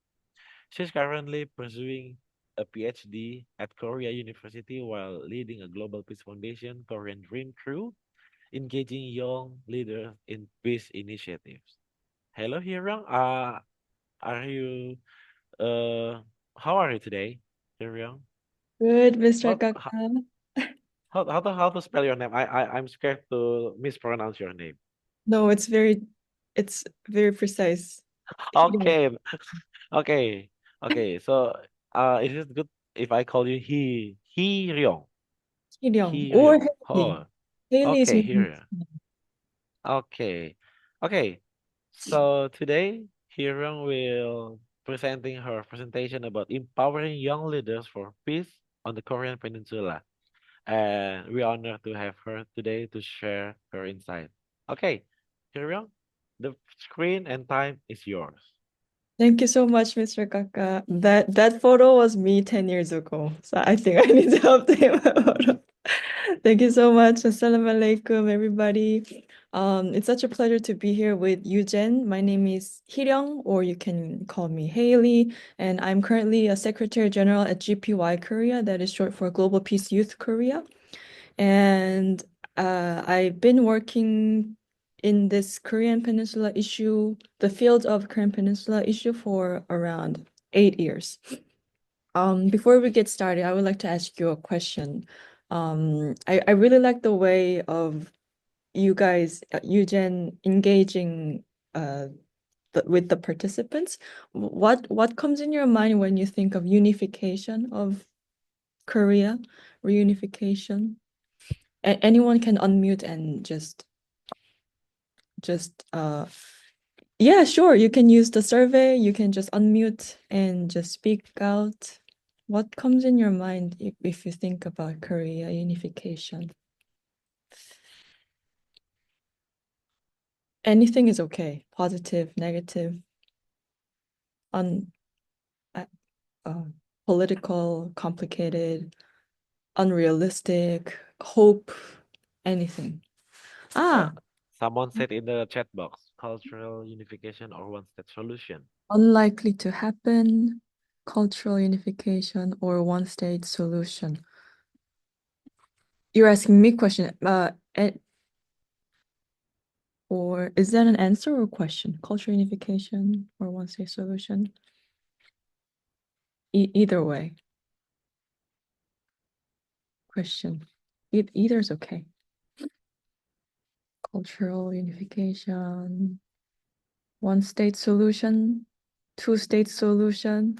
She's currently pursuing a PhD at Korea University while leading a global peace foundation, Korean Dream Crew, engaging young leaders in peace initiatives. Hello, Hirang. Are you uh how are you today, Hirang? Good, Mr. How Kaka. how how to spell your name? I'm scared to mispronounce your name. No, it's very precise. Hidong. Okay, okay, okay. So is it good if I call you Hiryong? Hidong or Hiryong. Haley. Oh, Haley is okay, my here. Okay. Okay. So today, Hiram will presenting her presentation about empowering young leaders for peace on the Korean Peninsula. And we honor to have her today to share her insight. Okay, Hiram, the screen and time is yours. Thank you so much, Mr. Kaka. That photo was me 10 years ago. So I think I need to update my photo. Thank you so much. Assalamualaikum, everybody. It's such a pleasure to be here with UGen. My name is Hiryoung, or you can call me Haley, and I'm currently a Secretary General at GPY Korea, that is short for Global Peace Youth Korea. And I've been working in this Korean Peninsula issue, the field of Korean Peninsula issue for around 8 years. Before we get started, I would like to ask you a question. I really like the way of you guys, Eugen, engaging with the participants. What comes in your mind when you think of unification of Korea, reunification? Anyone can unmute and just yeah, sure, you can use the survey, you can just unmute and just speak out. What comes in your mind if you think about Korea unification? Anything is okay, positive, negative, un uh, political, complicated, unrealistic, hope, anything. Uh, Ah, Someone said in the chat box, cultural unification or one-state solution. unlikely to happen, cultural unification, or one-state solution. You're asking me question, or is that an answer or question? Cultural unification or one-state solution? Either way. Question. Either is okay. Cultural unification, one-state solution, two-state solution.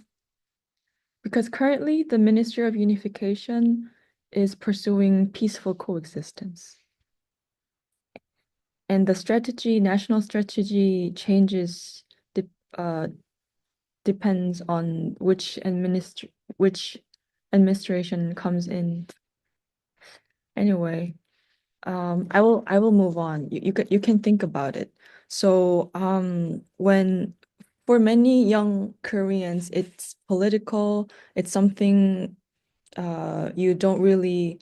Because currently the Ministry of Unification is pursuing peaceful coexistence. And the strategy, national strategy changes depends on which administration comes in. Anyway, I will move on. You can think about it. So when for many young Koreans, it's political. It's something you don't really.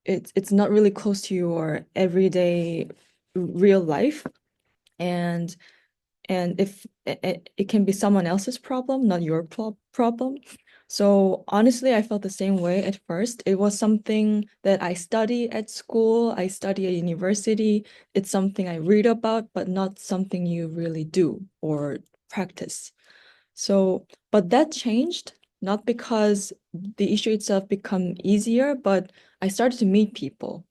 It's not really close to your everyday real life, and if it can be someone else's problem, not your problem. So honestly, I felt the same way at first. It was something that I study at school, I study at university. It's something I read about, but not something you really do or practice. So, but that changed, not because the issue itself become easier, but I started to meet people,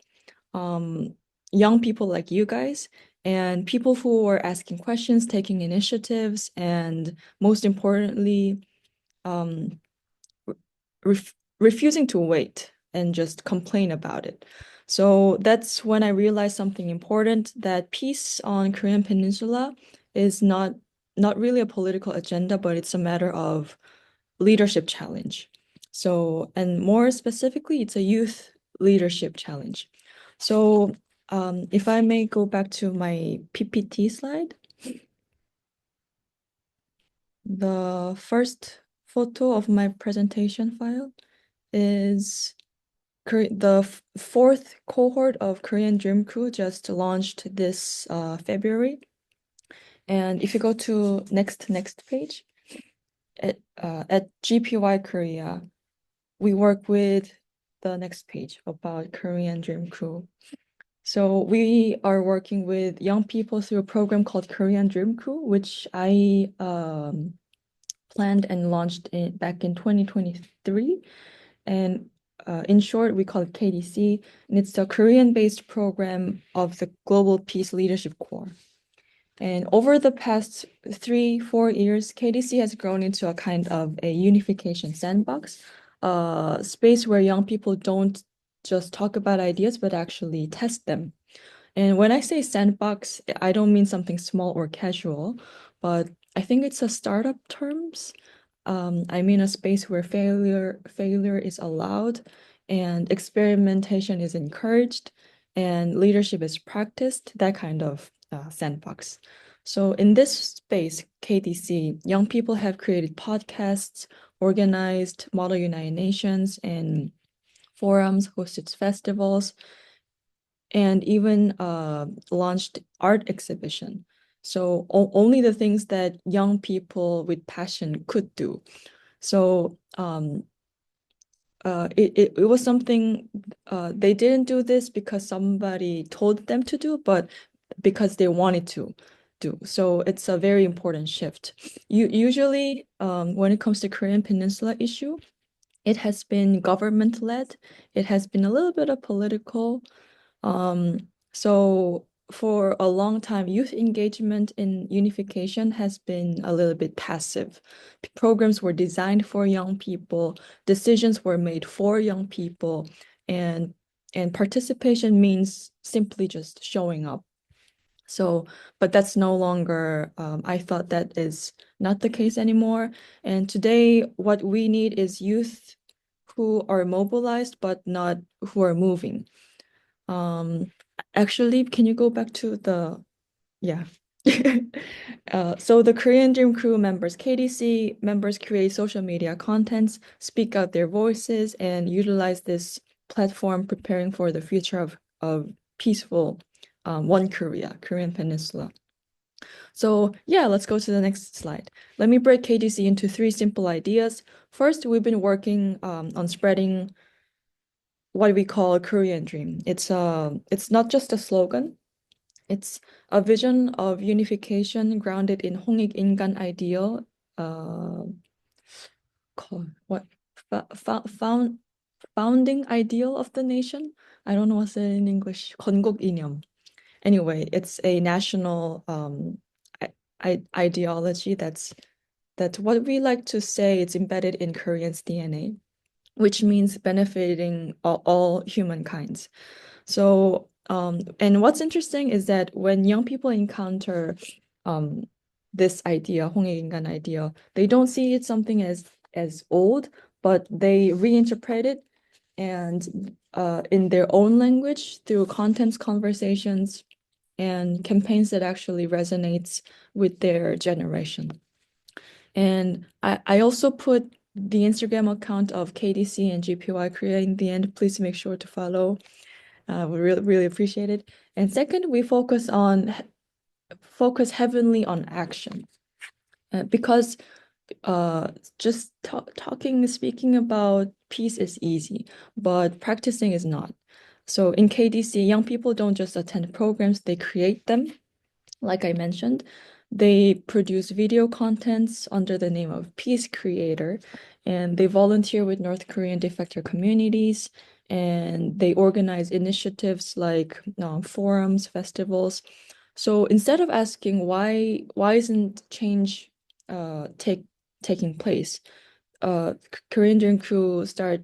um, young people like you guys, and people who were asking questions, taking initiatives, and most importantly, um, refusing to wait and just complain about it. So that's when I realized something important, that peace on Korean Peninsula is not really a political agenda, but it's a matter of leadership challenge. So, and more specifically, it's a youth leadership challenge. So, if I may go back to my PPT slide, the first photo of my presentation file is the fourth cohort of Korean Dream Crew just launched this February. And if you go to next page, at GPY Korea, we work with the next page about Korean Dream Crew. So we are working with young people through a program called Korean Dream Crew, which I planned and launched back in 2023. And in short, we call it KDC, and it's a Korean-based program of the Global Peace Leadership Corps. And over the past 3-4 years, KDC has grown into a kind of a unification sandbox, a space where young people don't just talk about ideas, but actually test them. And when I say sandbox, I don't mean something small or casual, but I think it's a startup terms. I mean a space where failure is allowed and experimentation is encouraged and leadership is practiced, that kind of sandbox. So in this space, KDC, young people have created podcasts, organized Model United Nations and forums, hosted festivals, and even launched art exhibition. So only the things that young people with passion could do. So it was something they didn't do this because somebody told them to do, but because they wanted to do. So it's a very important shift. Usually, when it comes to Korean Peninsula issue, it has been government-led. It has been a little bit of political. So for a long time, youth engagement in unification has been a little bit passive. Programs were designed for young people, decisions were made for young people, and participation means simply just showing up. So, but that's no longer, I thought that is not the case anymore. And today, what we need is youth who are mobilized, but not who are moving. Actually, can you go back to the, yeah. So the Korean Dream Crew members, KDC members create social media contents, speak out their voices, and utilize this platform preparing for the future of peaceful One Korea, Korean Peninsula. So yeah, let's go to the next slide. Let me break KDC into 3 simple ideas. First, we've been working on spreading what we call a Korean dream. It's not just a slogan. It's a vision of unification grounded in 홍익 인간 ideal, what founding ideal of the nation. I don't know what's it in English. 건국 이념. Anyway, it's a national ideology that's what we like to say. It's embedded in Korean's DNA, which means benefiting all humankinds. So, and what's interesting is that when young people encounter this idea, 홍익인간 idea, they don't see it something as old, but they reinterpret it and in their own language through contents, conversations, and campaigns that actually resonates with their generation. And I also put the Instagram account of KDC and GPY Korea in the end. Please make sure to follow. We really appreciate it. And second, we focus heavily on action, because just speaking about peace is easy, but practicing is not. So in KDC, young people don't just attend programs, they create them. Like I mentioned, they produce video contents under the name of Peace Creator, and they volunteer with North Korean defector communities, and they organize initiatives like forums, festivals. So instead of asking why isn't change taking place, Korean Dream Crew start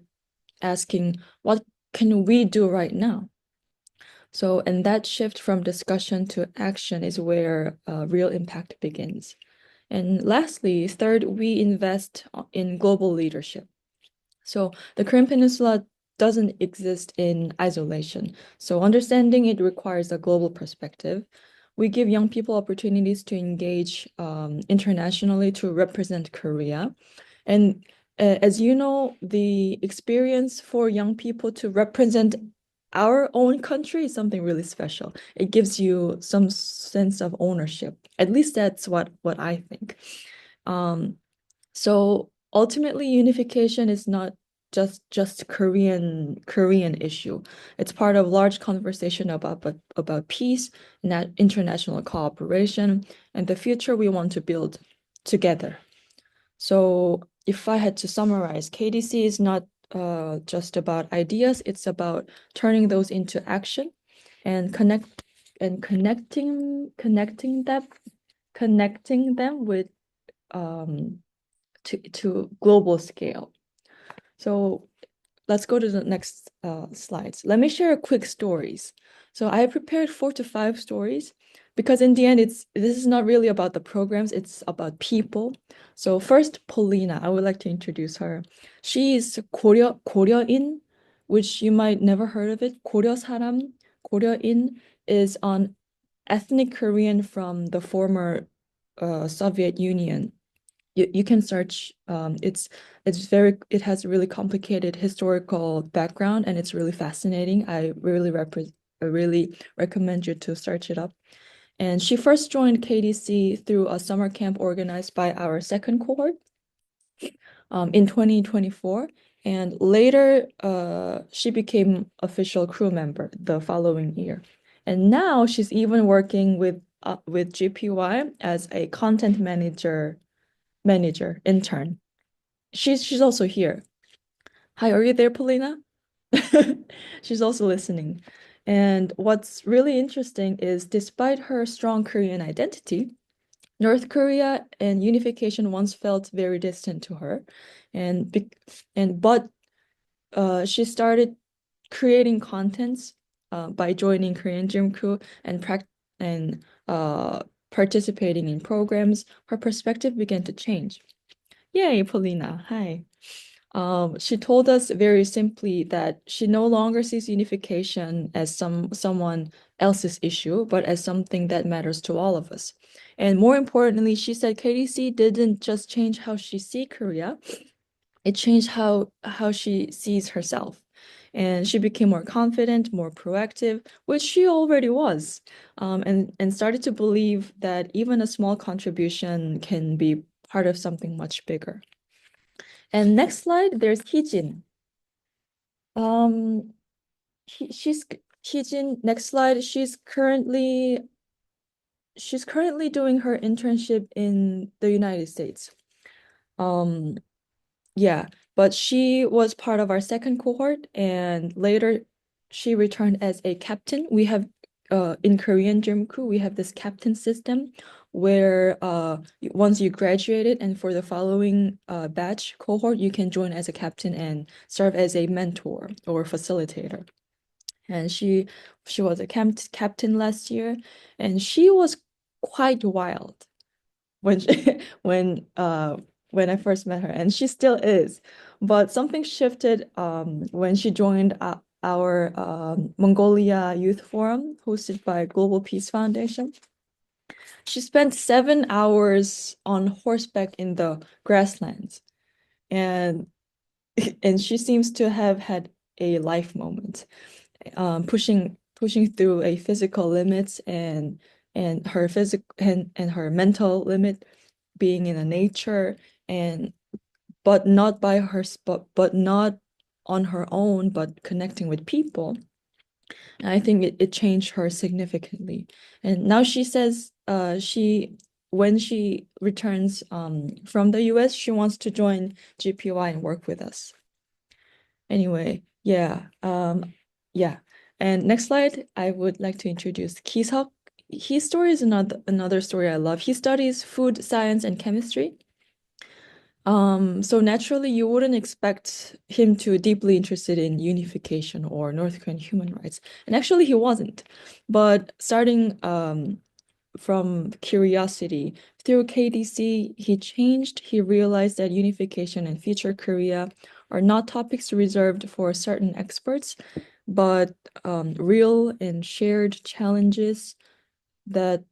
asking what can we do right now? So, and that shift from discussion to action is where real impact begins. And lastly, third, we invest in global leadership. So the Korean Peninsula doesn't exist in isolation. So understanding it requires a global perspective. We give young people opportunities to engage internationally to represent Korea. And as you know, the experience for young people to represent our own country is something really special. It gives you some sense of ownership. At least that's what I think. So ultimately, unification is not just Korean issue. It's part of large conversation about peace and international cooperation and the future we want to build together. So if I had to summarize, KDC is not just about ideas, it's about turning those into action and connecting them with to global scale. So let's go to the next slides. Let me share quick stories. So I prepared 4 to 5 stories because in the end, this is not really about the programs, it's about people. So first, Polina, I would like to introduce her. She is 고려인, which you might never heard of it. 고려 사람, 고려인 is an ethnic Korean from the former Soviet Union. You can search. It has a really complicated historical background and it's really fascinating. I really recommend you to search it up. And she first joined KDC through a summer camp organized by our second cohort in 2024. And later, she became official crew member the following year. And now she's even working with GPY as a content manager intern. She's also here. Hi, are you there, Polina? She's also listening. And what's really interesting is despite her strong Korean identity, North Korea and unification once felt very distant to her. But she started creating contents by joining Korean Dream Crew and participating in programs. Her perspective began to change. Yay, Paulina. Hi. She told us very simply that she no longer sees unification as someone else's issue, but as something that matters to all of us. And more importantly, she said KDC didn't just change how she sees Korea, it changed how she sees herself. And she became more confident, more proactive, which she already was, and started to believe that even a small contribution can be part of something much bigger. And next slide, there's Hijin. She's Hijin. Next slide. She's currently doing her internship in the United States. Yeah, but she was part of our second cohort, and later she returned as a captain. We have in Korean Dream Crew, we have this captain system where once you graduated and for the following batch cohort, you can join as a captain and serve as a mentor or facilitator. And she was a captain last year, and she was quite wild when when I first met her, and she still is. But something shifted when she joined our Mongolia Youth Forum hosted by Global Peace Foundation. She spent 7 hours on horseback in the grasslands, and and she seems to have had a life moment, pushing through a physical limits and her physical and her mental limit, being in a nature, and but not by her but not on her own, but connecting with people. And I think it changed her significantly. And now she says when she returns from the US, she wants to join GPY and work with us. Anyway, yeah. Yeah. And next slide, I would like to introduce Kiseok. His story is another story I love. He studies food science and chemistry. So naturally, you wouldn't expect him to deeply interested in unification or North Korean human rights. And actually, he wasn't. But starting from curiosity through KDC, he changed. He realized that unification and future Korea are not topics reserved for certain experts, but real and shared challenges that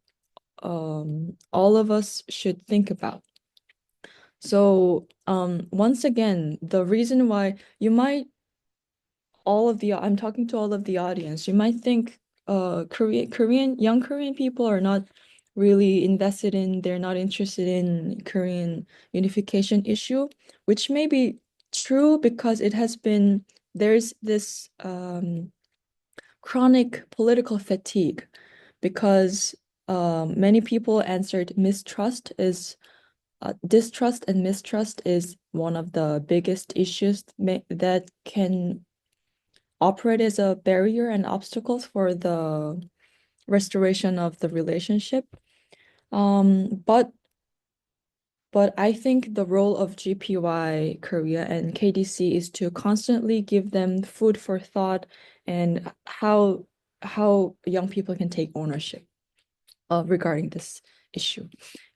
all of us should think about. So once again, the reason why you might I'm talking to all of the audience, you might think young Korean people are not really invested in, they're not interested in Korean unification issue, which may be true because there's this chronic political fatigue because many people answered distrust and mistrust is one of the biggest issues that can operate as a barrier and obstacles for the restoration of the relationship. But I think the role of GPY Korea and KDC is to constantly give them food for thought and how young people can take ownership regarding this issue.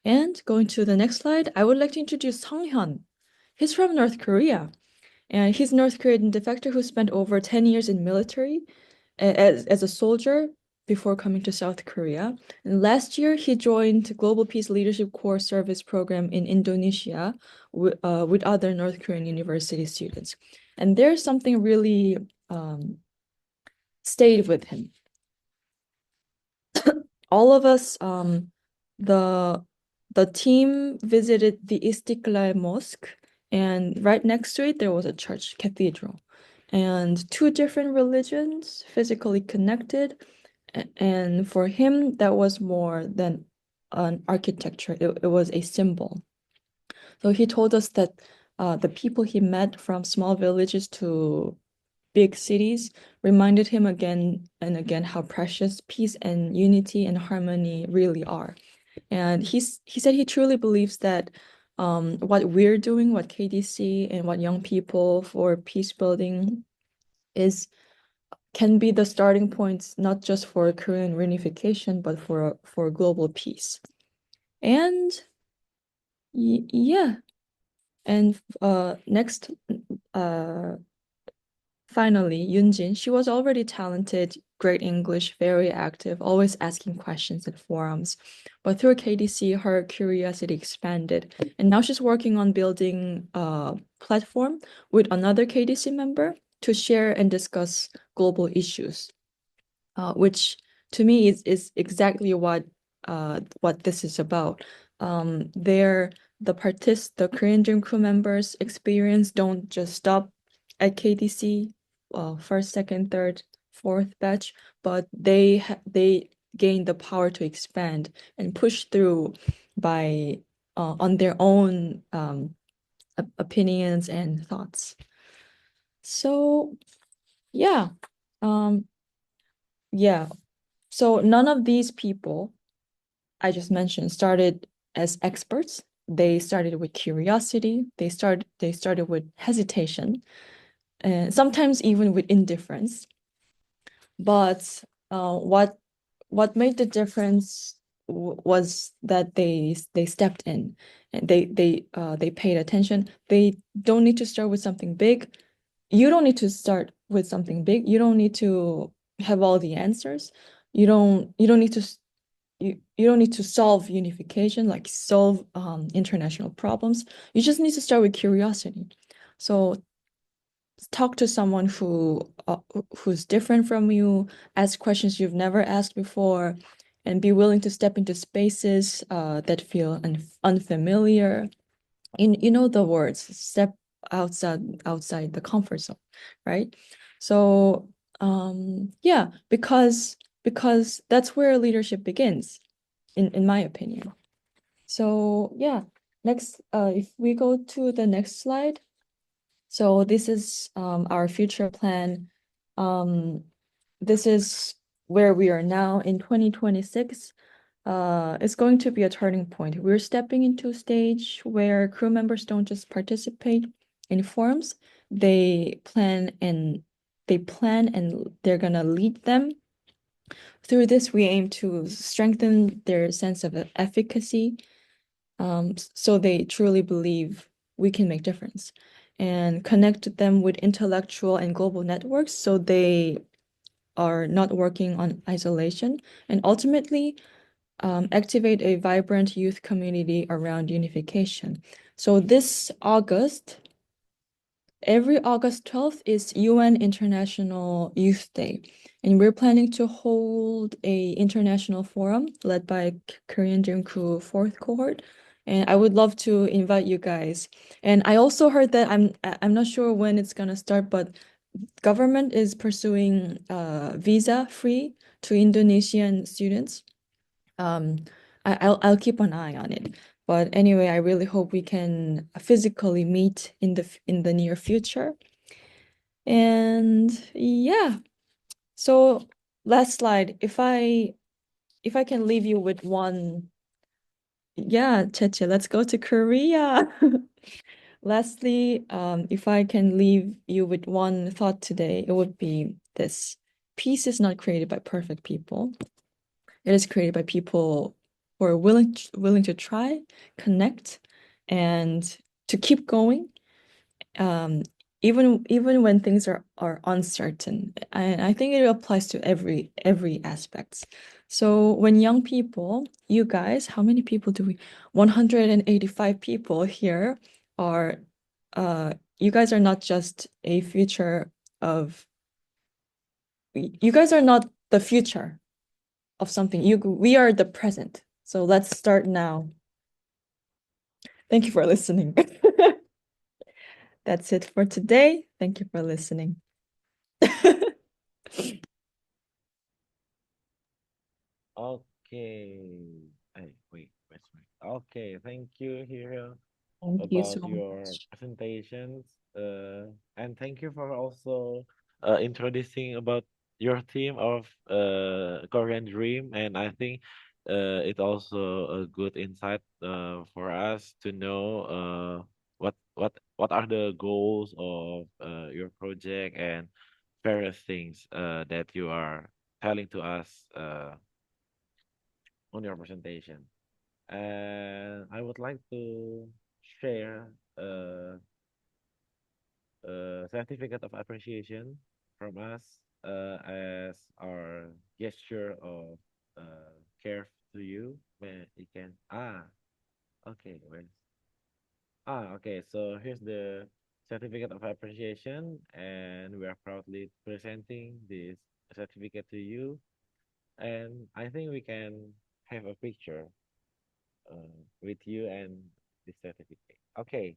And going to the next slide, I would like to introduce Sunghyun. He's from North Korea, and he's a North Korean defector who spent over 10 years in military as a soldier before coming to South Korea. And last year, he joined Global Peace Leadership Corps Service Program in Indonesia with other North Korean university students. And there's something really stayed with him. All of us, the team visited the Istiklal Mosque, and right next to it there was a church cathedral, and two different religions physically connected. And for him, that was more than an architecture; it was a symbol. So he told us that the people he met from small villages to big cities reminded him again and again how precious peace and unity and harmony really are. And he said he truly believes that what we're doing, what KDC and what young people for peace building can be the starting points not just for Korean reunification, but for global peace. And yeah, and next, finally, Yoonjin, she was already talented, great English, very active, always asking questions in forums. But through KDC, her curiosity expanded. And now she's working on building a platform with another KDC member to share and discuss global issues, which to me is exactly what this is about. The Korean Dream Crew members' experience don't just stop at KDC, first, second, third, fourth batch, but they gain the power to expand and push through by on their own opinions and thoughts. So yeah, yeah. So none of these people I just mentioned started as experts. They started with curiosity. They started with hesitation, and sometimes even with indifference. But what made the difference was that they stepped in and they paid attention. They don't need to start with something big. You don't need to start with something big. You don't need to have all the answers. You don't need to you don't need to solve unification, like solve international problems. You just need to start with curiosity. So talk to someone who's different from you, ask questions you've never asked before, and be willing to step into spaces that feel unfamiliar. You know the words, step outside the comfort zone, right? So yeah, because that's where leadership begins, in my opinion. So yeah, next, if we go to the next slide. So this is our future plan. This is where we are now in 2026. It's going to be a turning point. We're stepping into a stage where crew members don't just participate in forums, they plan and they're gonna lead them. Through this, we aim to strengthen their sense of efficacy, so they truly believe we can make difference, and connect them with intellectual and global networks so they are not working on isolation, and ultimately activate a vibrant youth community around unification. So this August, every August 12th is UN International Youth Day. And we're planning to hold a international forum led by Korean Dream Crew 4th cohort. And I would love to invite you guys. And I also heard that I'm not sure when it's gonna start, but government is pursuing visa free to Indonesian students. I'll keep an eye on it. But anyway, I really hope we can physically meet in the near future. And yeah, so last slide. If I can leave you with one, yeah, Cheche, let's go to Korea. Lastly, if I can leave you with one thought today, it would be this: peace is not created by perfect people. It is created by people who are willing to try, connect, and to keep going, even when things are uncertain. And I think it applies to every aspect. So when young people, you guys, how many people do we? 185 people here are. You guys are not just a future of. You guys are not the future of something. We are the present. So let's start now. Thank you for listening. That's it for today. Thank you for listening. Okay. Hey, wait. Okay, thank you, Hiro, Thank you so about your much. presentations. And thank you for also introducing about your theme of Korean Dream. And I think it's also a good insight for us to know what are the goals of your project and various things that you are telling to us on your presentation. And I would like to share a certificate of appreciation from us as our gesture of care to you. Where you can okay, okay. So here's the certificate of appreciation, and we are proudly presenting this certificate to you. And I think we can have a picture with you and the certificate. Okay,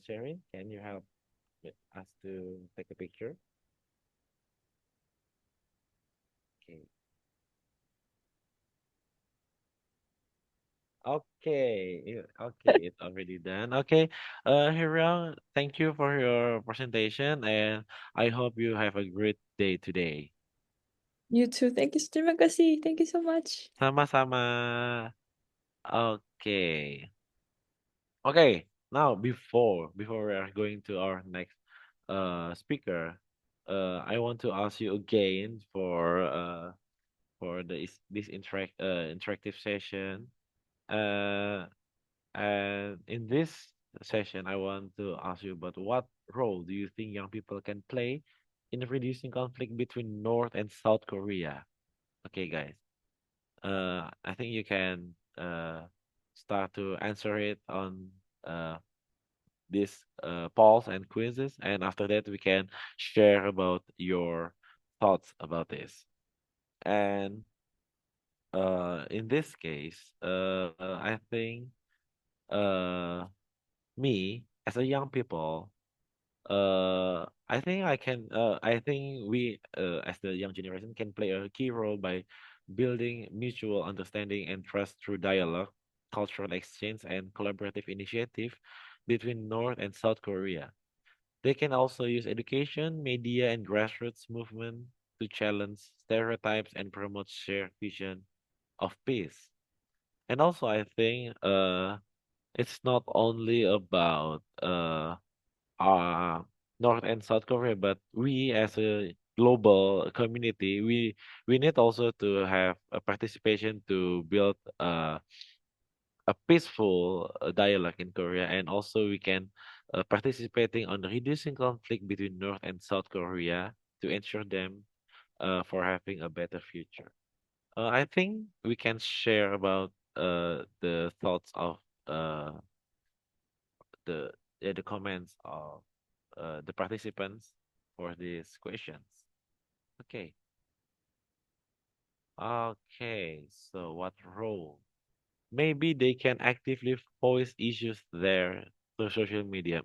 Sharon, can you help us to take a picture? Okay. Okay, it's already done. Okay, Hira, thank you for your presentation, and I hope you have a great day today. You too. Thank you, terima kasih. Thank you so much. Sama-sama. Okay. Okay, now before we are going to our next speaker, I want to ask you again for for this interactive session. Uh, and in this session, I want to ask you about what role do you think young people can play in reducing conflict between North and South Korea? Okay, guys. I think you can start to answer it on uh, these polls and quizzes, and after that, we can share about your thoughts about this. And in this case, I think uh, me as a young people, I think we, as the young generation, can play a key role by building mutual understanding and trust through dialogue, cultural exchange, and collaborative initiative between North and South Korea. They can also use education, media, and grassroots movement to challenge stereotypes and promote shared vision of peace. And also, I think it's not only about uh North and South Korea, but we as a global community, we need also to have a participation to build a peaceful dialogue in Korea, and also we can participating on reducing conflict between North and South Korea to ensure them for having a better future. I think we can share about the thoughts of uh the the comments of the participants for these questions. Okay. Okay. So what role? Maybe they can actively voice issues there through social media.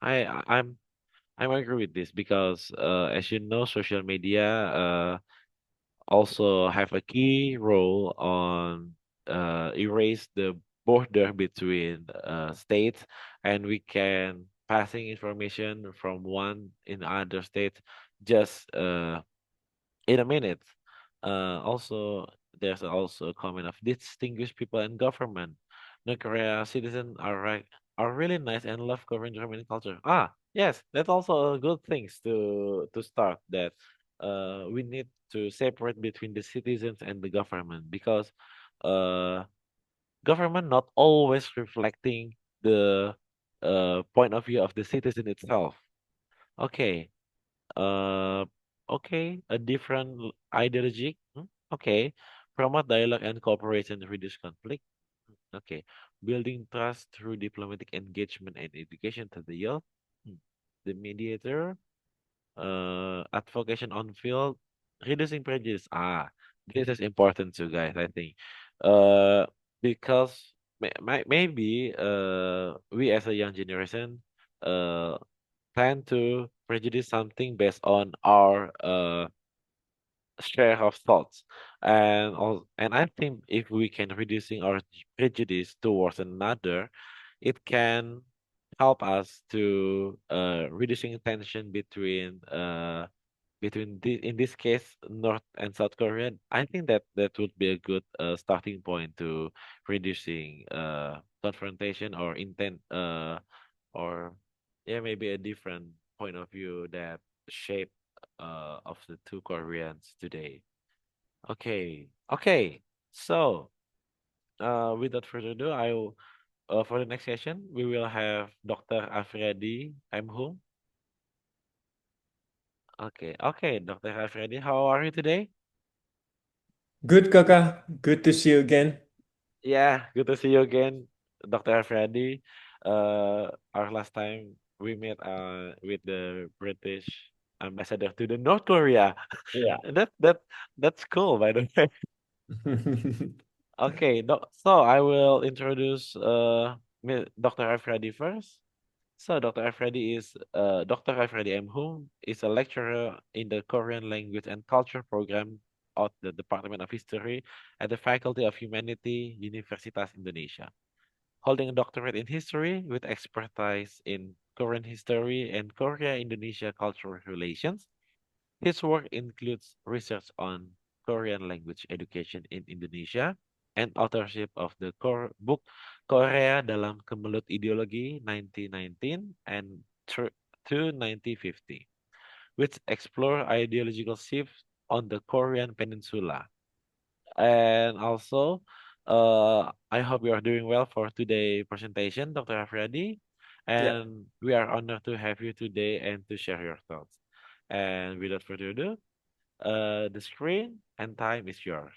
I'm agree with this because as you know, social media also have a key role on erase the border between states, and we can passing information from one in other state just in a minute. Also, there's also a comment of distinguished people and government. North Korea citizens are really nice and love Korean German culture. Ah, yes, that's also a good things to start that. We need to separate between the citizens and the government because uh government not always reflecting the point of view of the citizen itself. Okay. Uh, okay, a different ideology. Okay, promote dialogue and cooperation to reduce conflict. Okay, building trust through diplomatic engagement and education to the youth. Hmm. The mediator, advocation on field, reducing prejudice. Ah, this is important too, guys. I think, uh, because maybe we as a young generation, uh tend to prejudice something based on our share of thoughts, and I think if we can reducing our prejudice towards another, it can help us to reducing tension between in this case North and South Korea. I think that that would be a good starting point to reducing confrontation or intent or yeah, maybe a different point of view that shape of the two Koreans today. Okay. Okay. So, without further ado, I will for the next session we will have Dr. Afriedi M. Hum. Okay. Okay, Dr. Afriedi, how are you today? Good, Kaka. Good to see you again. Yeah, good to see you again, Dr. Afriedi. Our last time we met with the British ambassador to the North Korea. Yeah. That's cool, by the way. Okay, so I will introduce Dr. Afriedi first. So Dr. Afriedi is Dr. Afriedi M. Hung is a lecturer in the Korean language and culture program at the Department of History at the Faculty of Humanity, Universitas Indonesia, holding a doctorate in history with expertise in Korean history and Korea-Indonesia cultural relations. His work includes research on Korean language education in Indonesia and authorship of the core book Korea dalam Kemelut Ideologi 1919 and to 1950, which explore ideological shifts on the Korean Peninsula. And also, I hope you are doing well for today presentation, Dr. Afriadi. Yeah. And we are honored to have you today and to share your thoughts. And without further ado, the screen and time is yours.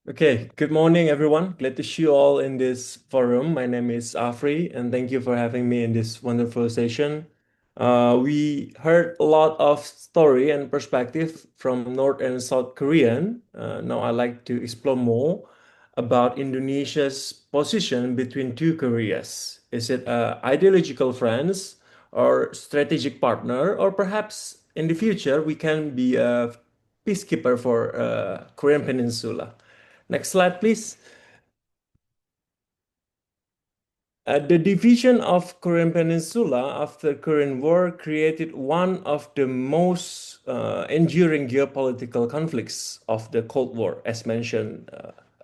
Okay, good morning, everyone. Glad to see you all in this forum. My name is Afri, and thank you for having me in this wonderful session. We heard a lot of story and perspective from North and South Korean. Now I'd like to explore more about Indonesia's position between two Koreas. Is it ideological friends or strategic partner, or perhaps in the future we can be a peacekeeper for Korean Peninsula? Next slide, please. The division of Korean Peninsula after Korean War created one of the most enduring geopolitical conflicts of the Cold War, as mentioned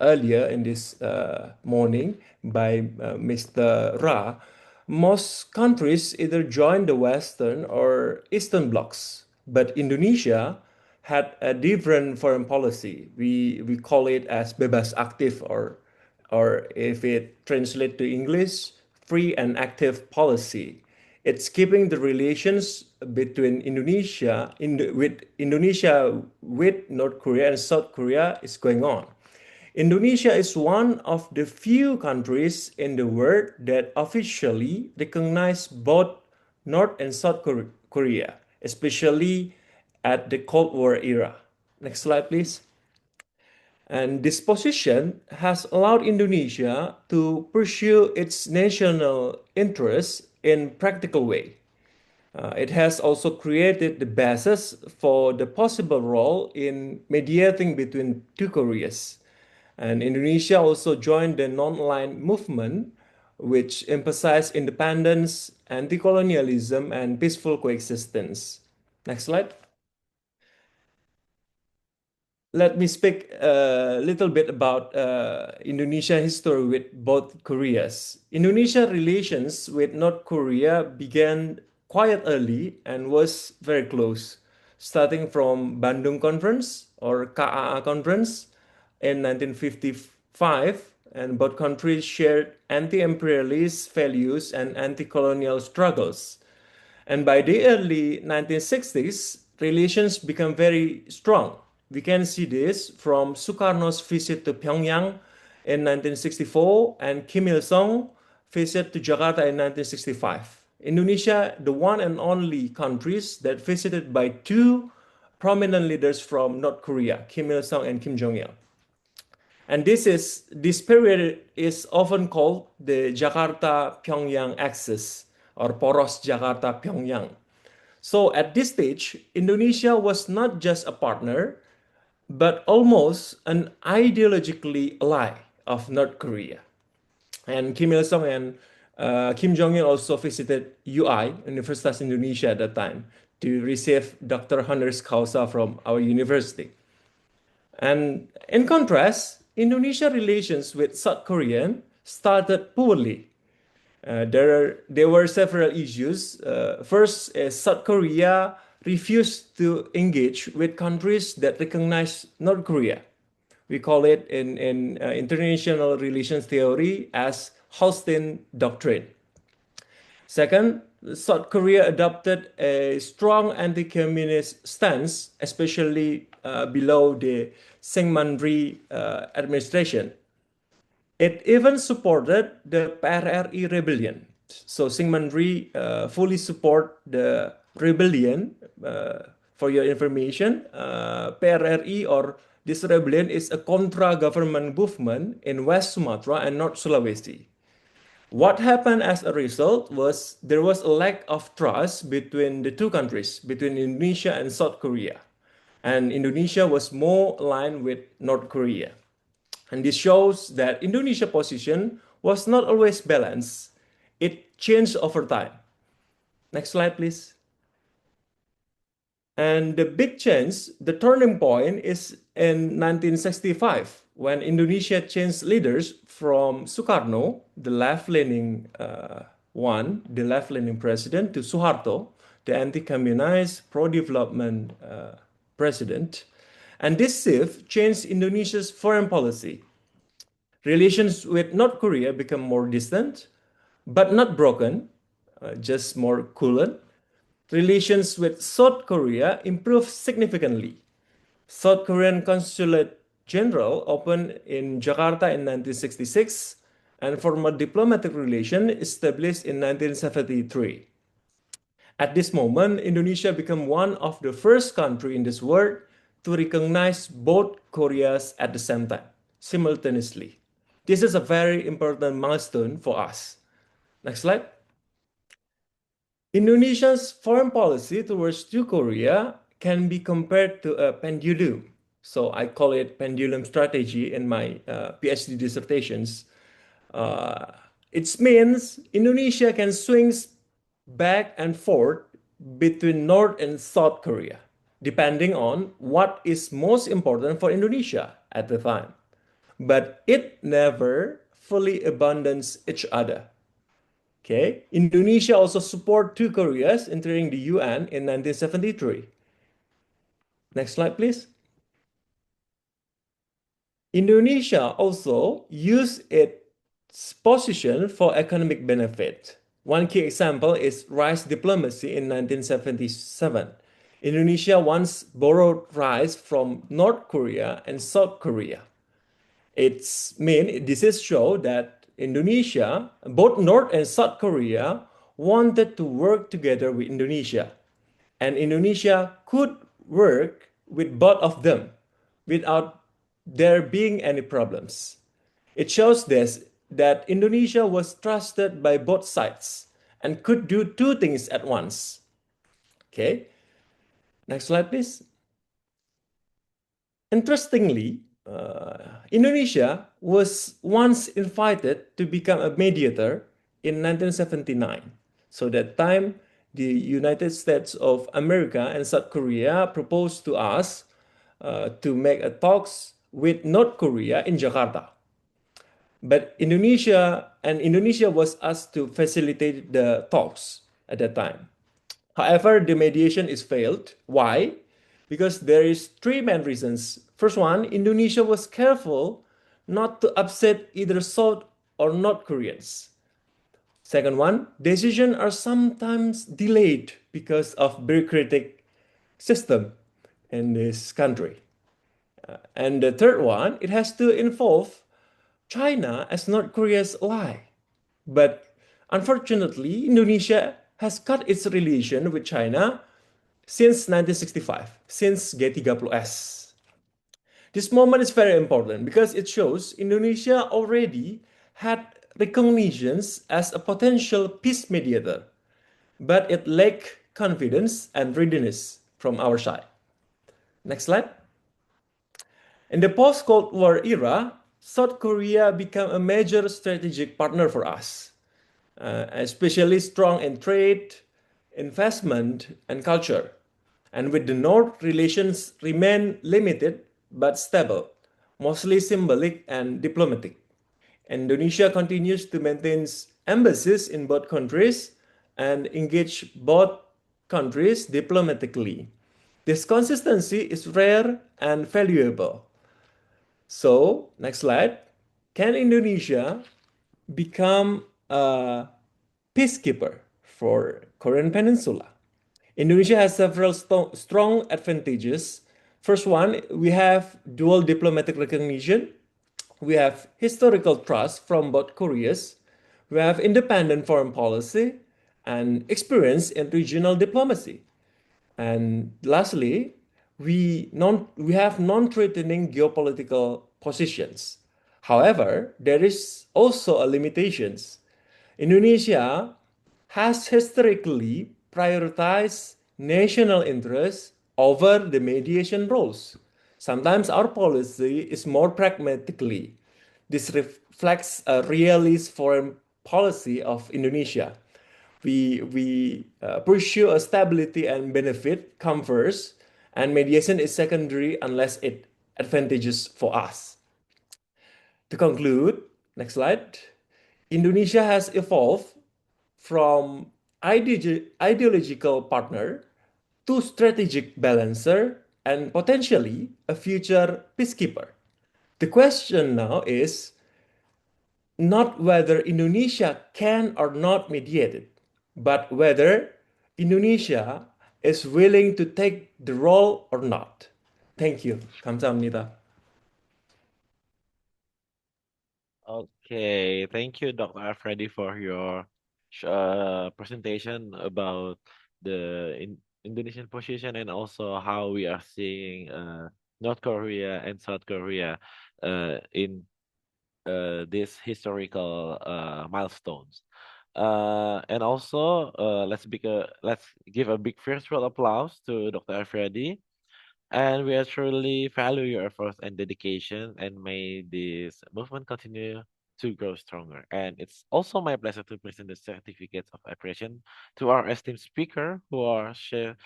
earlier in this morning by Mr. Ra. Most countries either joined the Western or Eastern blocs, but Indonesia had a different foreign policy. We call it as bebas aktif, or if it translates to English, free and active policy. It's keeping the relations between Indonesia with North Korea and South Korea is going on. Indonesia is one of the few countries in the world that officially recognize both North and South Korea, especially at the Cold War era. Next slide, please. And this position has allowed Indonesia to pursue its national interests in practical way. It has also created the basis for the possible role in mediating between two Koreas. And Indonesia also joined the non-aligned movement, which emphasized independence, anti-colonialism, and peaceful coexistence. Next slide. Let me speak a little bit about Indonesia history with both Koreas. Indonesia relations with North Korea began quite early and was very close, starting from Bandung Conference or KAA Conference in 1955, and both countries shared anti-imperialist values and anti-colonial struggles. And by the early 1960s, relations became very strong. We can see this from Sukarno's visit to Pyongyang in 1964 and Kim Il sung visit to Jakarta in 1965. Indonesia, the one and only countries that visited by two prominent leaders from North Korea, Kim Il sung and Kim Jong il. And this period is often called the Jakarta Pyongyang axis or Poros Jakarta Pyongyang. So at this stage, Indonesia was not just a partner, but almost an ideologically ally of North Korea. And Kim Il sung and Kim Jong il also visited UI, Universitas Indonesia, at that time to receive Dr. Honoris Causa from our university. And in contrast, Indonesia relations with South Korea started poorly. There were several issues. First, South Korea refused to engage with countries that recognize North Korea. We call it in international relations theory as Holstein Doctrine. Second, South Korea adopted a strong anti-communist stance, especially below the Syngman-rhee administration. It even supported the PRRI rebellion. So Syngman-rhee fully support the rebellion. For your information, PRRI or this rebellion is a contra-government movement in West Sumatra and North Sulawesi. What happened as a result was there was a lack of trust between the two countries, between Indonesia and South Korea. And Indonesia was more aligned with North Korea. And this shows that Indonesia's position was not always balanced. It changed over time. Next slide, please. And the big change, the turning point is in 1965 when Indonesia changed leaders from Sukarno, the left-leaning the left-leaning president, to Suharto, the anti-communist, pro-development president. And this shift changed Indonesia's foreign policy. Relations with North Korea become more distant, but not broken, just more cooler. Relations with South Korea improved significantly. South Korean Consulate General opened in Jakarta in 1966 and formal diplomatic relation established in 1973. At this moment, Indonesia became one of the first country in this world to recognize both Koreas at the same time, simultaneously. This is a very important milestone for us. Next slide. Indonesia's foreign policy towards New Korea can be compared to a pendulum. So I call it pendulum strategy in my PhD dissertations. It means Indonesia can swing back and forth between North and South Korea, depending on what is most important for Indonesia at the time. But it never fully abandons each other. Okay, Indonesia also support two Koreas entering the UN in 1973. Next slide, please. Indonesia also used its position for economic benefit. One key example is rice diplomacy in 1977. Indonesia once borrowed rice from North Korea and South Korea. This is show that Indonesia, both North and South Korea, wanted to work together with Indonesia. And Indonesia could work with both of them without there being any problems. It shows this that Indonesia was trusted by both sides and could do two things at once. Okay, next slide, please. Interestingly, Indonesia was once invited to become a mediator in 1979. So that time, the United States of America and South Korea proposed to us to make a talks with North Korea in Jakarta. But Indonesia was asked to facilitate the talks at that time. However, the mediation is failed. Why? Because there is three main reasons. First one, Indonesia was careful not to upset either South or North Koreans. Second one, decisions are sometimes delayed because of bureaucratic system in this country. And the third one, it has to involve China as North Korea's ally. But unfortunately, Indonesia has cut its relation with China since 1965, since G30S. This moment is very important because it shows Indonesia already had recognitions as a potential peace mediator, but it lacked confidence and readiness from our side. Next slide. In the post-Cold War era, South Korea became a major strategic partner for us, especially strong in trade, investment, and culture. And with the North, relations remain limited but stable, mostly symbolic and diplomatic. Indonesia continues to maintain embassies in both countries and engage both countries diplomatically. This consistency is rare and valuable. So, next slide. Can Indonesia become a peacekeeper for Korean Peninsula? Indonesia has several strong advantages. First one, we have dual diplomatic recognition. We have historical trust from both Koreas. We have independent foreign policy and experience in regional diplomacy. And lastly, we have non-threatening geopolitical positions. However, there is also a limitations. Indonesia has historically prioritized national interests over the mediation roles. Sometimes our policy is more pragmatically. This reflects a realist foreign policy of Indonesia. We pursue a stability and benefit come first, and mediation is secondary unless it advantageous for us. To conclude, next slide. Indonesia has evolved from ideological partner to strategic balancer and potentially a future peacekeeper. The question now is not whether Indonesia can or not mediate it, but whether Indonesia is willing to take the role or not. Thank you. 감사합니다. Okay, thank you, Dr. Alfredi, for your presentation about the Indonesian position and also how we are seeing North Korea and South Korea in these historical milestones. And also, let's give a big virtual applause to Dr. Alfredi, and we truly value your efforts and dedication, and may this movement continue to grow stronger. And it's also my pleasure to present the certificates of appreciation to our esteemed speaker who are share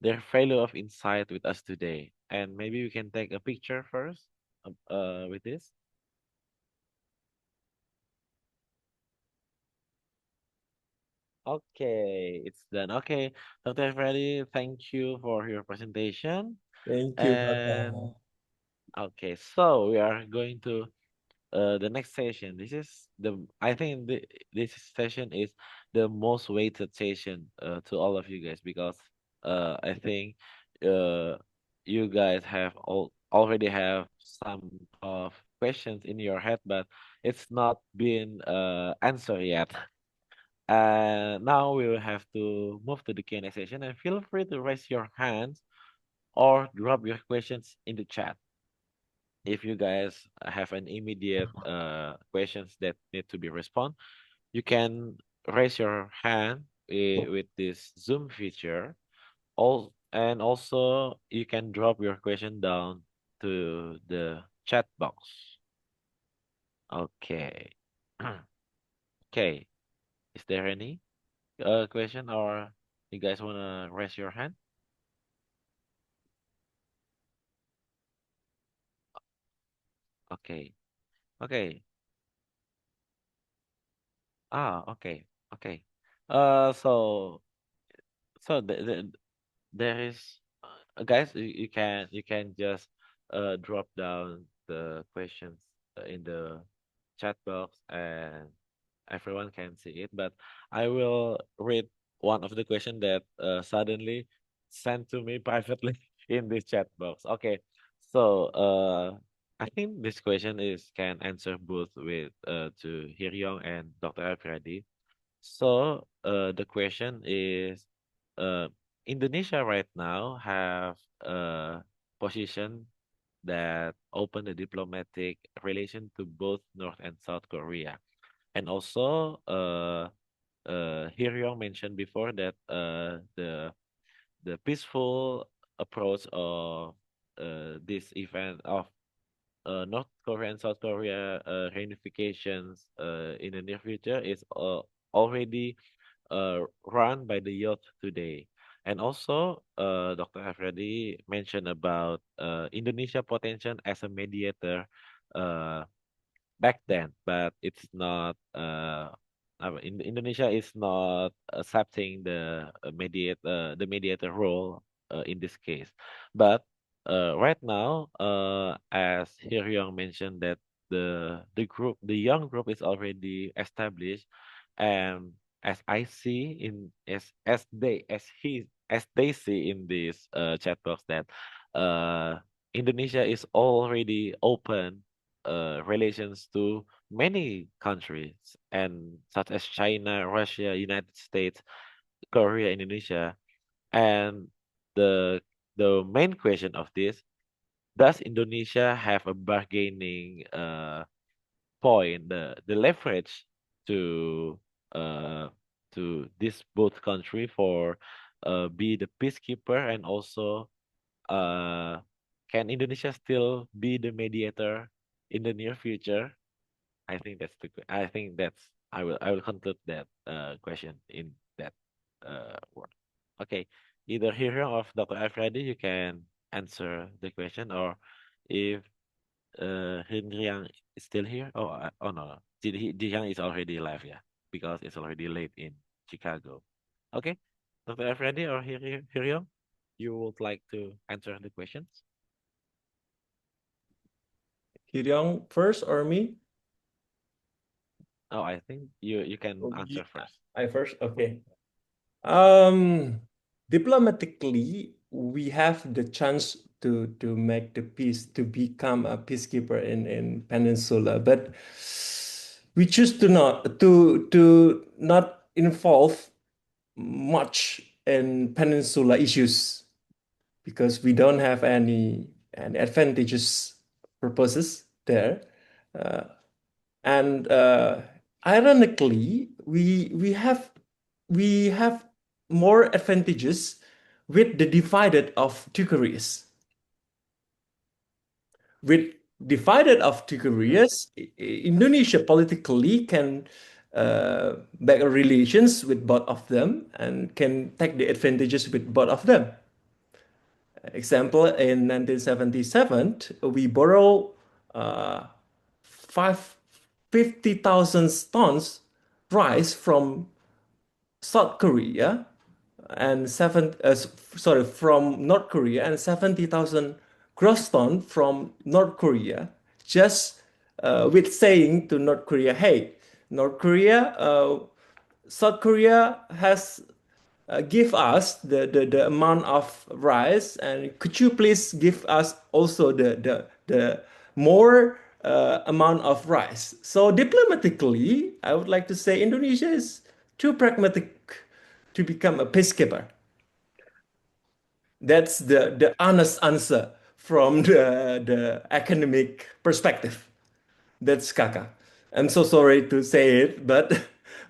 their value of insight with us today. And maybe we can take a picture first with this. Okay, it's done. Okay, Dr. Freddy, thank you for your presentation. Thank you, And Kakak. okay, so we are going to the next session. I think this session is the most weighted session to all of you guys because I think uh you guys have already have some of questions in your head, but it's not been answered yet. Now we will have to move to the Q&A session, and feel free to raise your hands or drop your questions in the chat. If you guys have an immediate questions that need to be respond, you can raise your hand with this Zoom feature. And also you can drop your question down to the chat box. Okay. Okay. Is there any question or you guys wanna raise your hand? Okay. Okay. Okay. Okay. So there is guys, you can just drop down the questions in the chat box and everyone can see it. But I will read one of the question that suddenly sent to me privately in this chat box. Okay, so I think this question is can answer both with to Hiryong and Dr. Alfredi. So the question is, uh, Indonesia right now have a position that open the diplomatic relation to both North and South Korea, and also Hiryong mentioned before that the peaceful approach of this event of North Korea and South Korea reunifications in the near future is already run by the youth today. And also, Dr. Afridi mentioned about Indonesia potential as a mediator uh, back then, but it's not. Indonesia is not accepting the mediator role in this case. But right now, as Hyryong mentioned, that the young group is already established, and as I see in as they see in this chat box that Indonesia is already open relations to many countries and such as China, Russia, United States, Korea, Indonesia, and the the main question of this: does Indonesia have a bargaining point, the leverage to uh this both country for be the peacekeeper, and also uh can Indonesia still be the mediator in the near future? I think that's I will conclude that question in that word. Okay, either here or Dr. Alfredi, you can answer the question, or if Henry Yang is still here. Oh no, Ji Yang is already live, yeah, because it's already late in Chicago. Okay, Dr. Alfredi or Hyryong? you would like to answer the questions? Kiryong first or me? Oh, I think you can Oh, answer first. I first? Okay. Diplomatically, we have the chance to make the peace, to become a peacekeeper in Peninsula, but we choose to not involve much in Peninsula issues because we don't have any advantageous purposes there. Uh, and ironically, we have more advantages with the divided of two Koreas. With divided of two Koreas, Indonesia politically can make relations with both of them and can take the advantages with both of them. Example, in 1977, we borrow uh, 50,000 tons rice from South Korea and from North Korea, and 70,000 gross ton from North Korea, just with saying to North Korea, hey, North Korea, South Korea has give us the amount of rice, and could you please give us also the more amount of rice? So diplomatically, I would like to say Indonesia is too pragmatic to become a peacekeeper. That's the honest answer from the academic perspective. That's Kakak. I'm so sorry to say it, but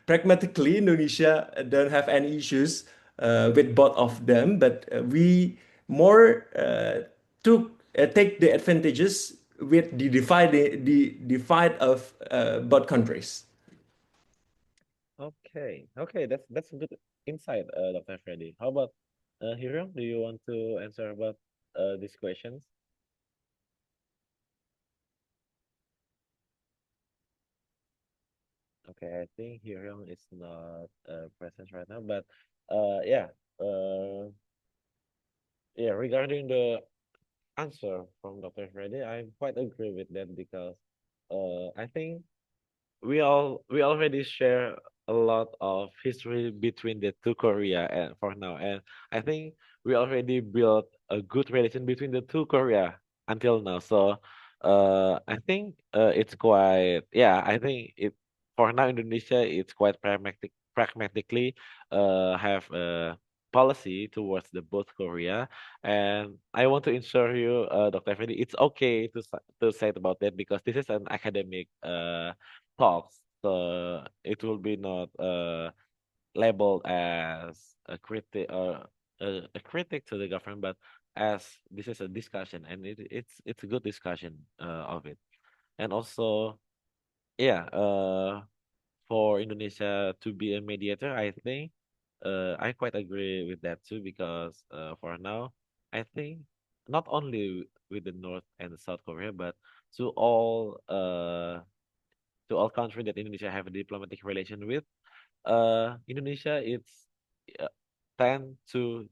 pragmatically, Indonesia don't have any issues with both of them. But we more take the advantages with the divide of both countries. Okay, that's a good insight, Dr. Freddy. How about Hiro? Do you want to answer about these questions? Okay, I think Hiro is not present right now, but yeah, uh, yeah. Regarding the answer from Dr. Freddy, I quite agree with that because I think we already share a lot of history between the two Korea and for now, and I think we already built a good relation between the two Korea until now. So I think it's quite, yeah, I think it for now Indonesia it's quite pragmatically have a policy towards the both Korea. And I want to ensure you, Dr. Freddy, it's okay to say about that because this is an academic talks. So it will be not labeled as a critic to the government, but as this is a discussion, and it's a good discussion of it. And also, yeah, for Indonesia to be a mediator, I think I quite agree with that too because for now, I think not only with the North and the South Korea, but to all uh to all countries that Indonesia have a diplomatic relation with, Indonesia it's uh, tend to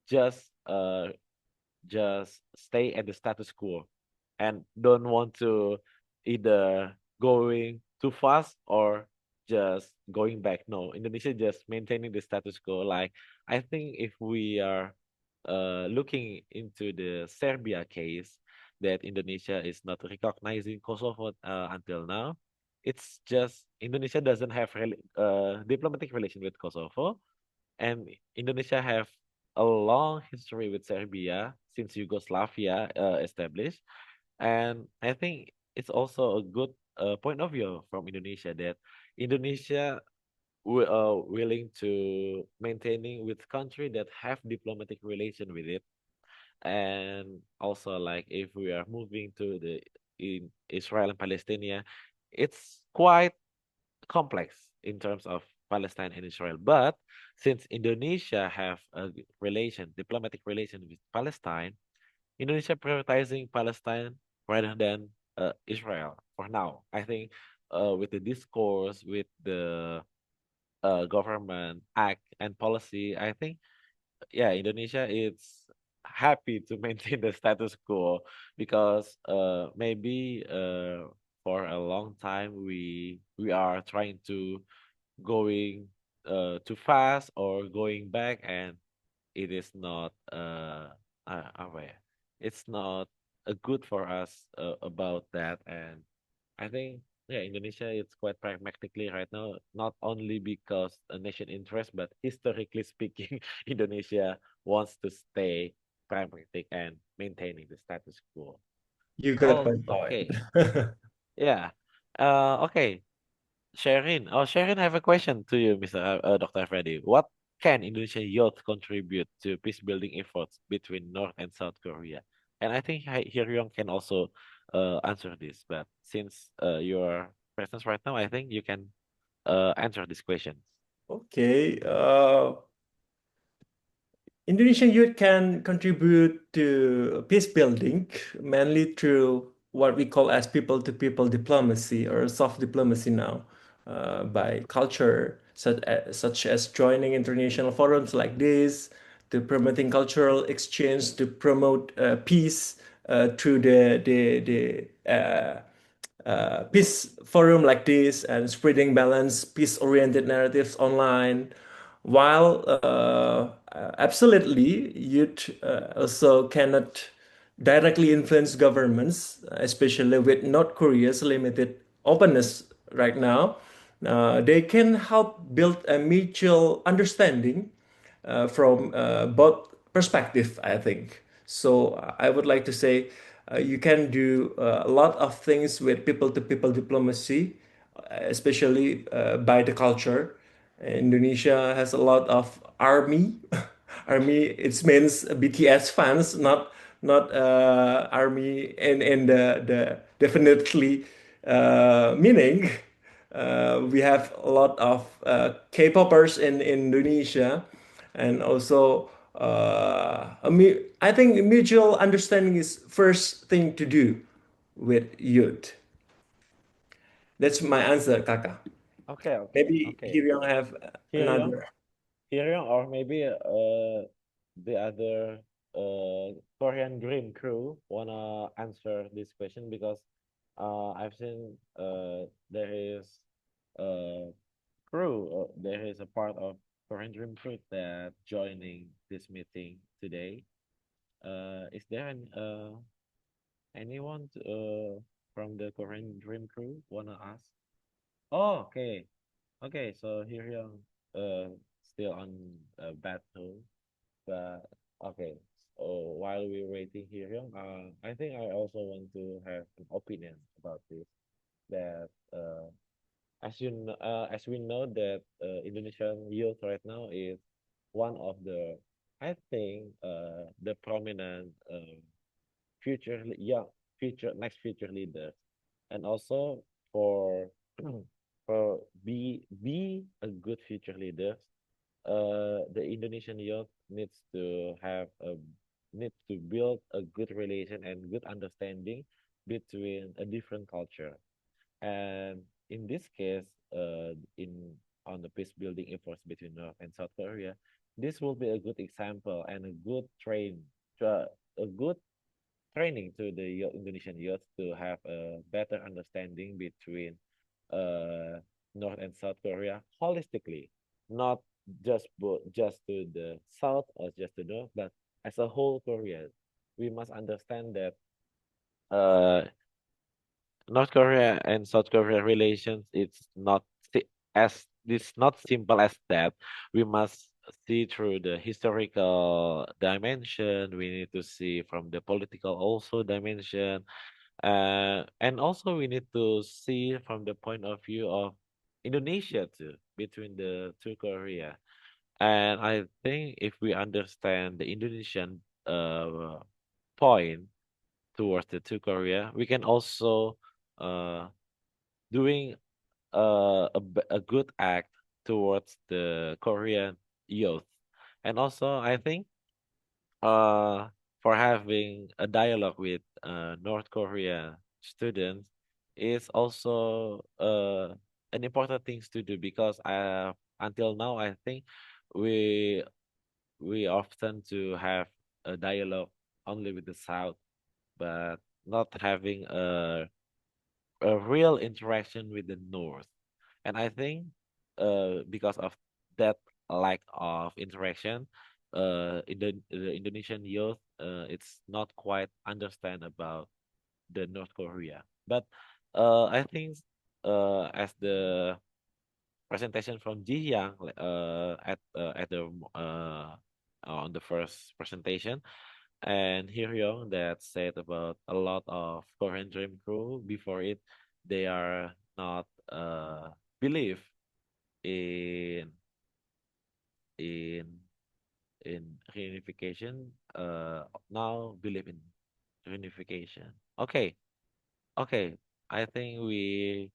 just uh just stay at the status quo and don't want to either going too fast or just going back. No, Indonesia just maintaining the status quo. Like I think if we are looking into the Serbia case that Indonesia is not recognizing Kosovo until now, it's just Indonesia doesn't have diplomatic relation with Kosovo, and Indonesia have a long history with Serbia since Yugoslavia established. And I think it's also a good point of view from Indonesia that Indonesia willing to maintaining with country that have diplomatic relation with it. And also like if we are moving to the in Israel and Palestine, it's quite complex in terms of Palestine and Israel. But since Indonesia have a diplomatic relation with Palestine, Indonesia prioritizing Palestine rather than Israel for now. I think with the discourse, with the government act and policy, I think yeah, Indonesia is happy to maintain the status quo because maybe for a long time we are trying to going too fast or going back, and it is not aware. It's not good for us about that. And I think, yeah, Indonesia is quite pragmatically right now, not only because a nation interest, but historically speaking, Indonesia wants to stay pragmatic and maintaining the status quo. You got my Oh, point. okay. Yeah. Okay. Sherin. Oh, Sherin, I have a question to you, Mr. Dr. Freddy. What can Indonesian youth contribute to peace building efforts between North and South Korea? And I think Hyryong can also answer this, but since your presence right now, I think you can answer this question. Okay. Indonesian youth can contribute to peace building mainly through what we call as people-to-people diplomacy or soft diplomacy now, by culture, such as joining international forums like this, to promoting cultural exchange, to promote peace through the peace forum like this, and spreading balanced, peace-oriented narratives online. While absolutely, youth also cannot directly influence governments, especially with North Korea's limited openness right now. They can help build a mutual understanding from both perspective, I think. So I would like to say you can do a lot of things with people-to-people diplomacy, especially by the culture. Indonesia has a lot of army. Army, it means BTS fans, not army in the definitely meaning. We have a lot of K-popers in Indonesia, and also I think mutual understanding is first thing to do with youth. That's my answer, Kaka. Okay, okay, Maybe okay. here you have Hyryong, another. Hyryong, or maybe the other Korean Dream crew wanna answer this question because I've seen there is uh there is a part of Korean Dream Crew that joining this meeting today. Is there anyone from the Korean Dream Crew wanna ask? Oh, okay, okay. So here you still on battle, but okay. So while we're waiting here, I think I also want to have an opinion about this. That as we know that Indonesian youth right now is one of the, I think, the prominent young future leaders, and also for for be a good future leader, the Indonesian youth needs to build a good relation and good understanding between a different culture. And in this case, in on the peace building efforts between North and South Korea, this will be a good example and a good training to the Indonesian youth to have a better understanding between uh, North and South Korea holistically, not just to the South or just to North, but as a whole Korea. We must understand that uh, North Korea and South Korea relations, it's not simple as that. We must see through the historical dimension. We need to see from the political also dimension, and also we need to see from the point of view of Indonesia too, between the two Korea. And I think if we understand the Indonesian point towards the two Korea, we can also uh doing a good act towards the Korean youth. And also I think uh for having a dialogue with North Korea students is also an important things to do because until now I think we we often to have a dialogue only with the South, but not having a real interaction with the North. And I think because of that lack of interaction, the Indonesian youth it's not quite understand about the North Korea. But I think as the presentation from Ji Yang at the on the first presentation, and Hyun that said about a lot of Korean Dream Crew before it, they are not believe in in in reunification. Now believe in reunification. Okay, okay. I think we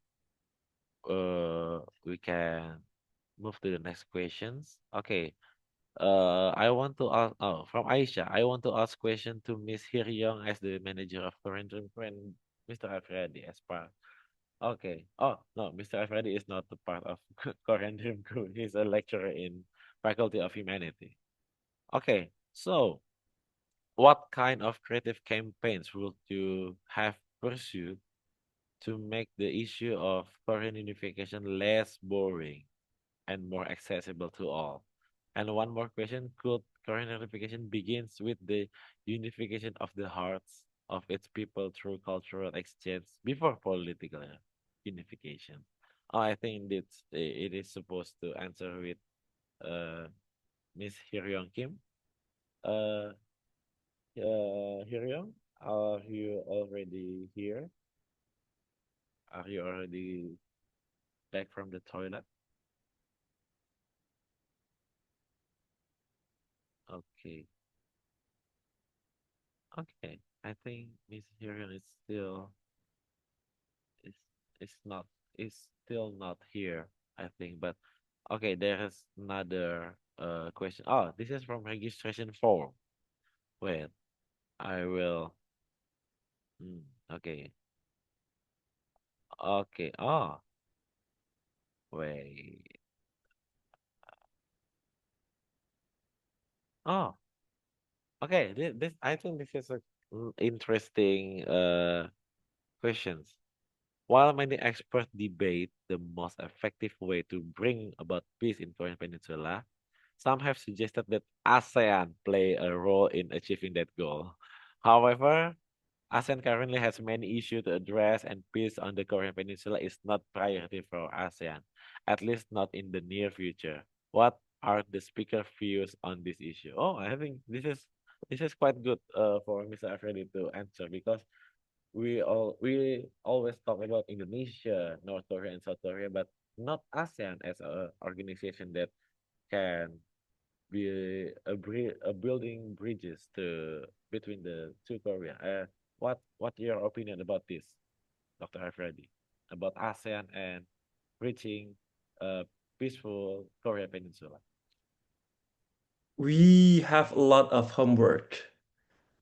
can move to the next questions. Okay. I want to ask, oh, from Aisha, I want to ask question to Miss Hyun as the manager of Korean Dream and Mr. Alfredi as part. Okay. Oh, no, Mr. Alfredi is not the part of Korean Dream Crew. He's a lecturer in Faculty of Humanity. Okay. So, what kind of creative campaigns would you have pursued to make the issue of Korean unification less boring and more accessible to all? And one more question, could Korean unification begins with the unification of the hearts of its people through cultural exchange before political unification? Oh, I think it is supposed to answer with uh Miss Hyun Kim. Uh, Hyun, are you already here? Are you already back from the toilet? Okay. Okay. I think Miss Hyun is is not is still not here, I think. But okay, there is another question. Oh, this is from registration form. Wait, I will. Okay. Okay. Oh, wait. Oh, okay. This I think this is a interesting questions. While many experts debate the most effective way to bring about peace in Korean Peninsula, some have suggested that ASEAN play a role in achieving that goal. However, ASEAN currently has many issues to address, and peace on the Korean Peninsula is not priority for ASEAN, at least not in the near future. What are the speaker views on this issue? Oh, I think this is quite good for Mr. Alfredi to answer because we always talk about Indonesia, North Korea, and South Korea, but not ASEAN as a organization that can be a building bridges to between the two Korea. What your opinion about this, Dr. Alfredi, about ASEAN and reaching a peaceful Korea Peninsula? We have a lot of homework,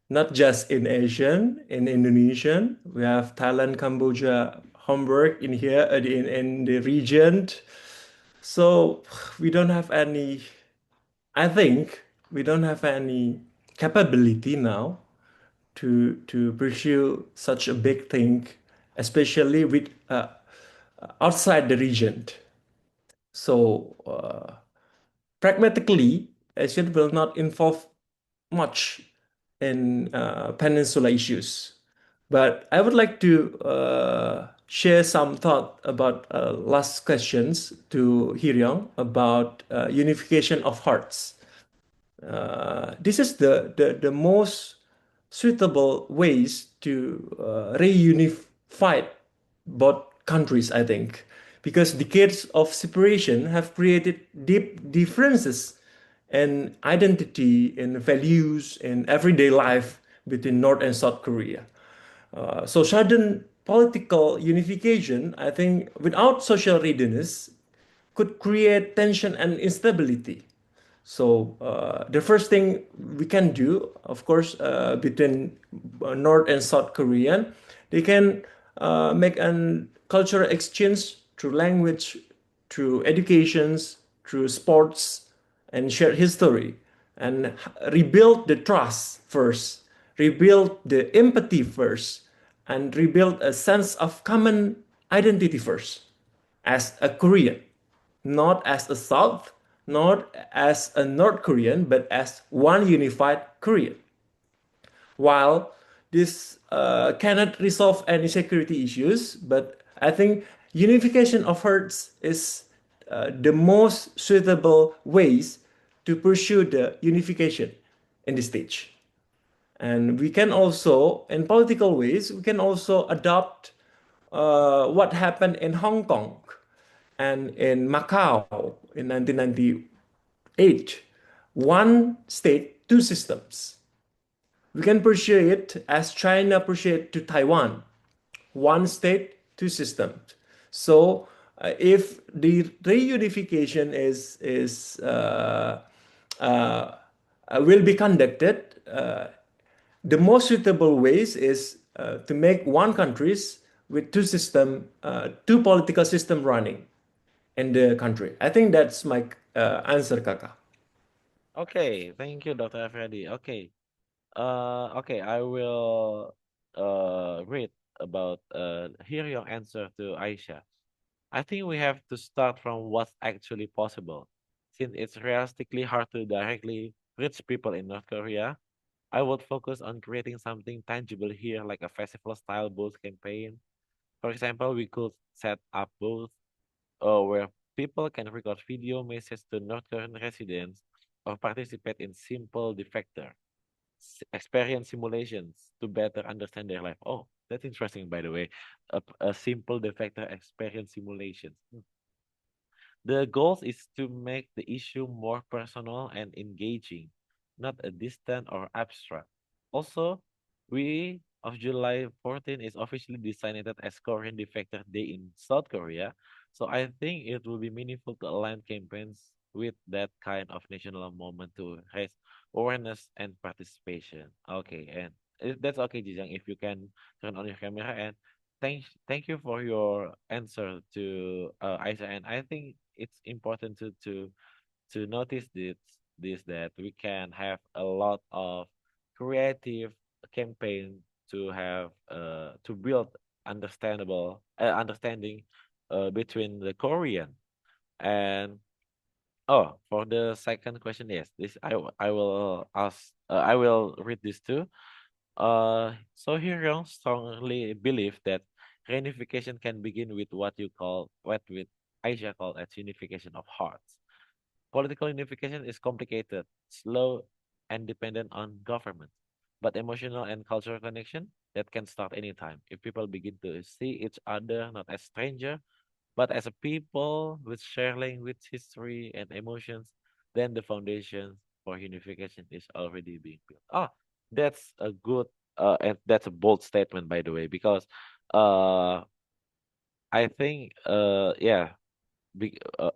not just in Asian, in Indonesian. We have Thailand, Cambodia homework in here, in the region. So we don't have any, I think we don't have any capability now to pursue such a big thing, especially with outside the region. So pragmatically, Asia will not involve much in peninsula issues. But I would like to share some thought about last questions to Hiryong about unification of hearts. This is the most suitable ways to reunify both countries, I think, because decades of separation have created deep differences in identity, in values, in everyday life between North and South Korea. So sudden political unification, I think, without social readiness, could create tension and instability. So the first thing we can do, of course, between North and South Korean, they can make an cultural exchange through language, through educations, through sports, and shared history. and rebuild the trust first, rebuild the empathy first, and rebuild a sense of common identity first as a Korean, not as a South, not as a North Korean, but as one unified Korean. While this cannot resolve any security issues, but I think unification of hearts is the most suitable ways to pursue the unification in this stage. And we can also, in political ways, we can also adopt what happened in Hong Kong and in Macau in 1998. One state, two systems. We can pursue it as China pursued it to Taiwan. One state, two systems. So if the reunification will be conducted, the most suitable ways is to make one countries with two system, two political system running in the country. I think that's my answer, Kaka. Okay, thank you, Dr. Freddy. Okay. Okay, I will read about hear your answer to Aisha. I think we have to start from what's actually possible. Since it's realistically hard to directly reach people in North Korea, I would focus on creating something tangible here, like a festival style booth campaign. For example, we could set up booths where people can record video messages to North Korean residents or participate in simple defector experience simulations to better understand their life. Oh, that's interesting, by the way. A simple defector experience simulations. The goal is to make the issue more personal and engaging, not a distant or abstract. Also, we of July 14 is officially designated as Korean Defector Day in South Korea. So I think it will be meaningful to align campaigns with that kind of national moment to raise awareness and participation. Okay, and that's okay, Jijang, if you can turn on your camera and thank you for your answer to Isa. And I think it's important to notice this that we can have a lot of creative campaign to have to build understanding between the Korean and oh, for the second question, yes, this I will ask I will read this too. So Hyun strongly believe that reunification can begin with what with Asia called as unification of hearts. Political unification is complicated, slow, and dependent on government. But emotional and cultural connection that can start anytime if people begin to see each other not as stranger, but as a people with shared language, history, and emotions, then the foundation for unification is already being built. Ah, that's a good and that's a bold statement, by the way, because uh I think yeah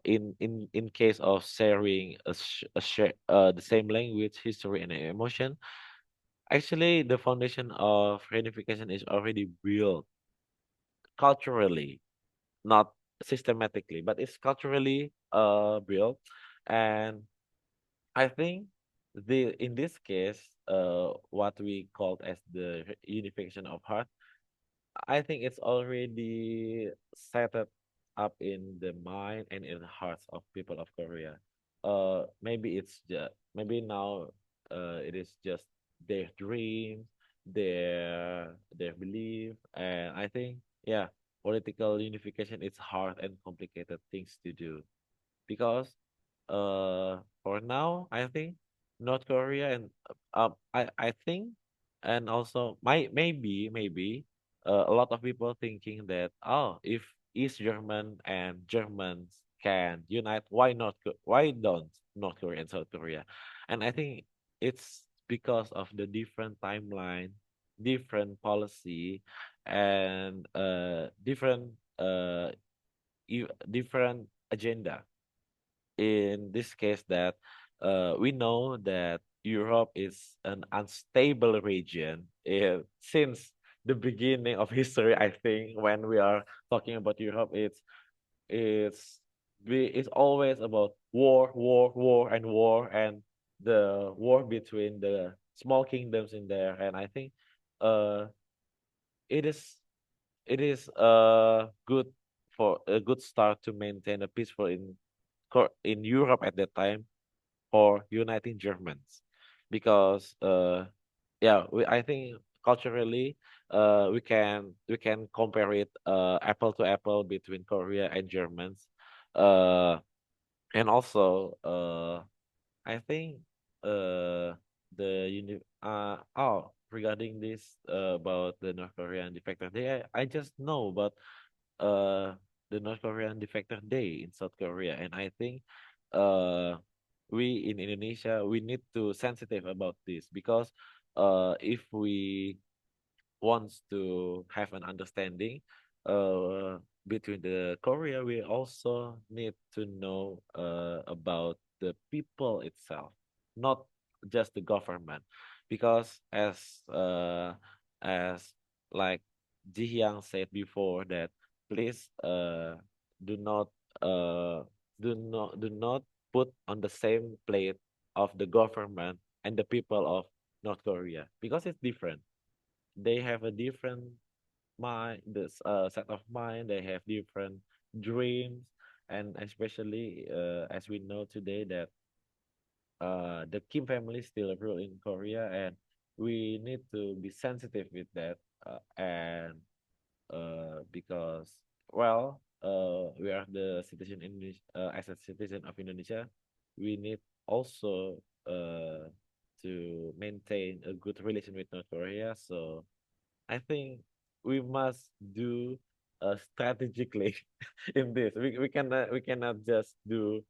in case of sharing a share the same language, history, and emotion, actually the foundation of reunification is already built culturally, not systematically, but it's culturally built, and I think the in this case what we called as the unification of heart, I think it's already set up in the mind and in the hearts of people of Korea. Maybe it's just maybe now it is just their dream, their belief, and I think yeah, political unification is hard and complicated things to do because for now I think North Korea and I think and also maybe a lot of people thinking that oh if East German and Germans can unite why don't North Korea and South Korea, and I think it's because of the different timeline, different policy, and different different agenda in this case that we know that Europe is an unstable region since the beginning of history. I think when we are talking about Europe, it's it's always about war, war, war, and war, and the war between the small kingdoms in there, and I think uh it is good for a good start to maintain a peaceful in Europe at that time for uniting Germans, because yeah, I think culturally we can compare it apple to apple between Korea and Germans, uh and also I think uh regarding this about the North Korean defector day, I just know about uh the North Korean defector day in South Korea, and I think uh we in Indonesia we need to sensitive about this, because if we wants to have an understanding uh, between the Korea, we also need to know about the people itself, not just the government, because as like Ji Hyang said before, that please do not uh do not put on the same plate of the government and the people of North Korea, because it's different. They have a different mind, this set of mind. They have different dreams, and especially as we know today that the Kim family still rule in Korea, and we need to be sensitive with that, and because we are the citizen in as a citizen of Indonesia, we need also to maintain a good relation with North Korea. So I think we must do strategically in this. We cannot just do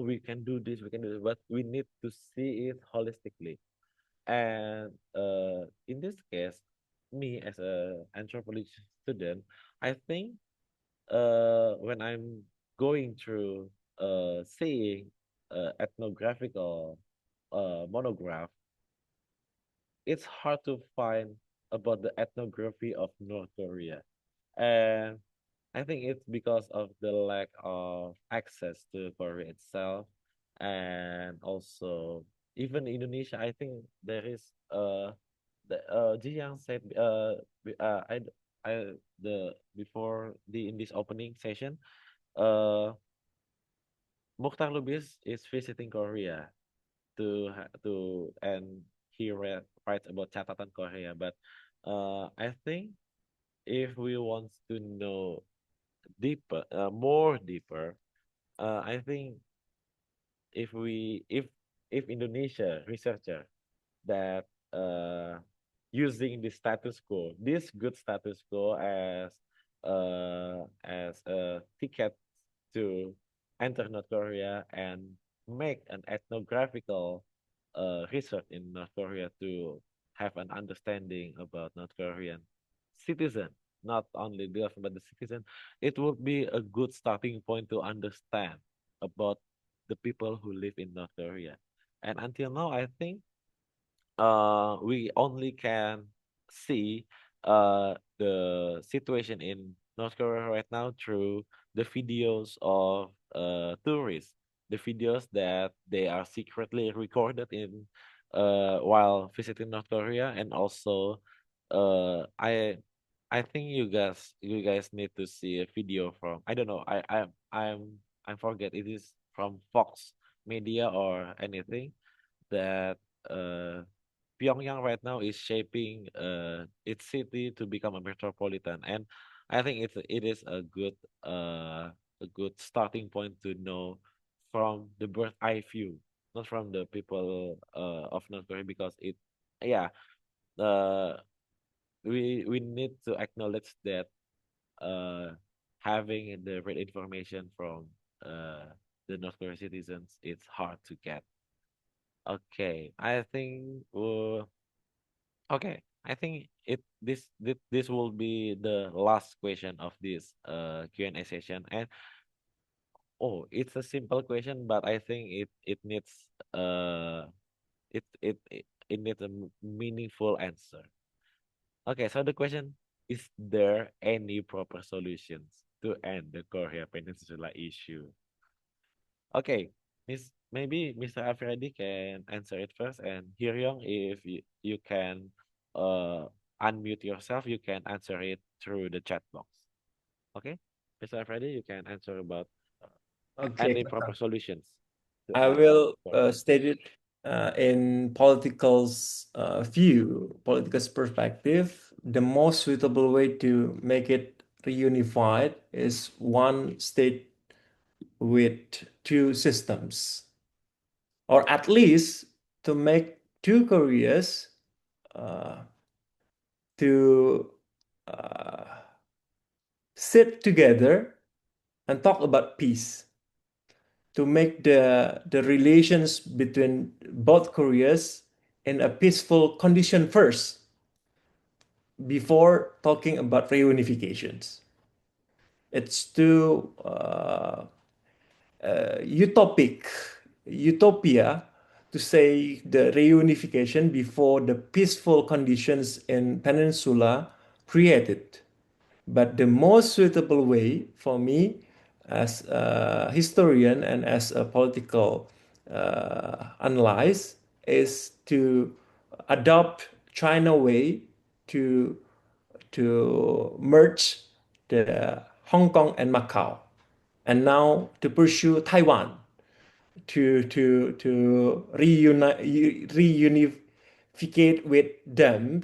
we can do this, we can do this, but we need to see it holistically. And in this case, me as a anthropology student, I think when I'm going through seeing ethnographical monograph, it's hard to find about the ethnography of North Korea. And I think it's because of the lack of access to Korea itself. And also, even Indonesia, I think there is Ji Yang said I the before the in this opening session, uh Mukhtar Lubis is visiting Korea and he writes about catatan Korea. But I think if we want to know more deeper, I think if we if Indonesia researcher that using the status quo, this good status quo as a ticket to enter North Korea and make an ethnographical research in North Korea to have an understanding about North Korean citizen, not only the government, but the citizen, it would be a good starting point to understand about the people who live in North Korea. And until now, I think we only can see the situation in North Korea right now through the videos of tourists, the videos that they are secretly recorded in while visiting North Korea, and also uh I I think you guys need to see a video from, I don't know, I forget, it is from Fox Media or anything, that uh Pyongyang right now is shaping its city to become a metropolitan, and I think it is a good starting point to know from the bird eye view, not from the people of North Korea, because yeah, uh we need to acknowledge that uh having the right information from uh the North Korean citizens, it's hard to get. Okay, I think okay, I think this will be the last question of this Q&A session. And it's a simple question, but I think it needs it needs a meaningful answer. Okay, so the question: is there any proper solutions to end the Korea Peninsula issue? Okay, maybe Mr. Afridi can answer it first, and Hyryong, if you can uh unmute yourself, you can answer it through the chat box. Okay, Mr. Afridi, you can answer about Okay, any proper solutions to I add will for it. state it in political perspective. The most suitable way to make it reunified is one state with two systems, or at least to make two Koreas uh, to uh, sit together and talk about peace, to make the relations between both Koreas in a peaceful condition first before talking about reunifications. It's too utopia to say the reunification before the peaceful conditions in peninsula created. But the most suitable way for me as a historian and as a political analyst is to adopt China way to merge the Hong Kong and Macau, and now to pursue Taiwan to reunificate with them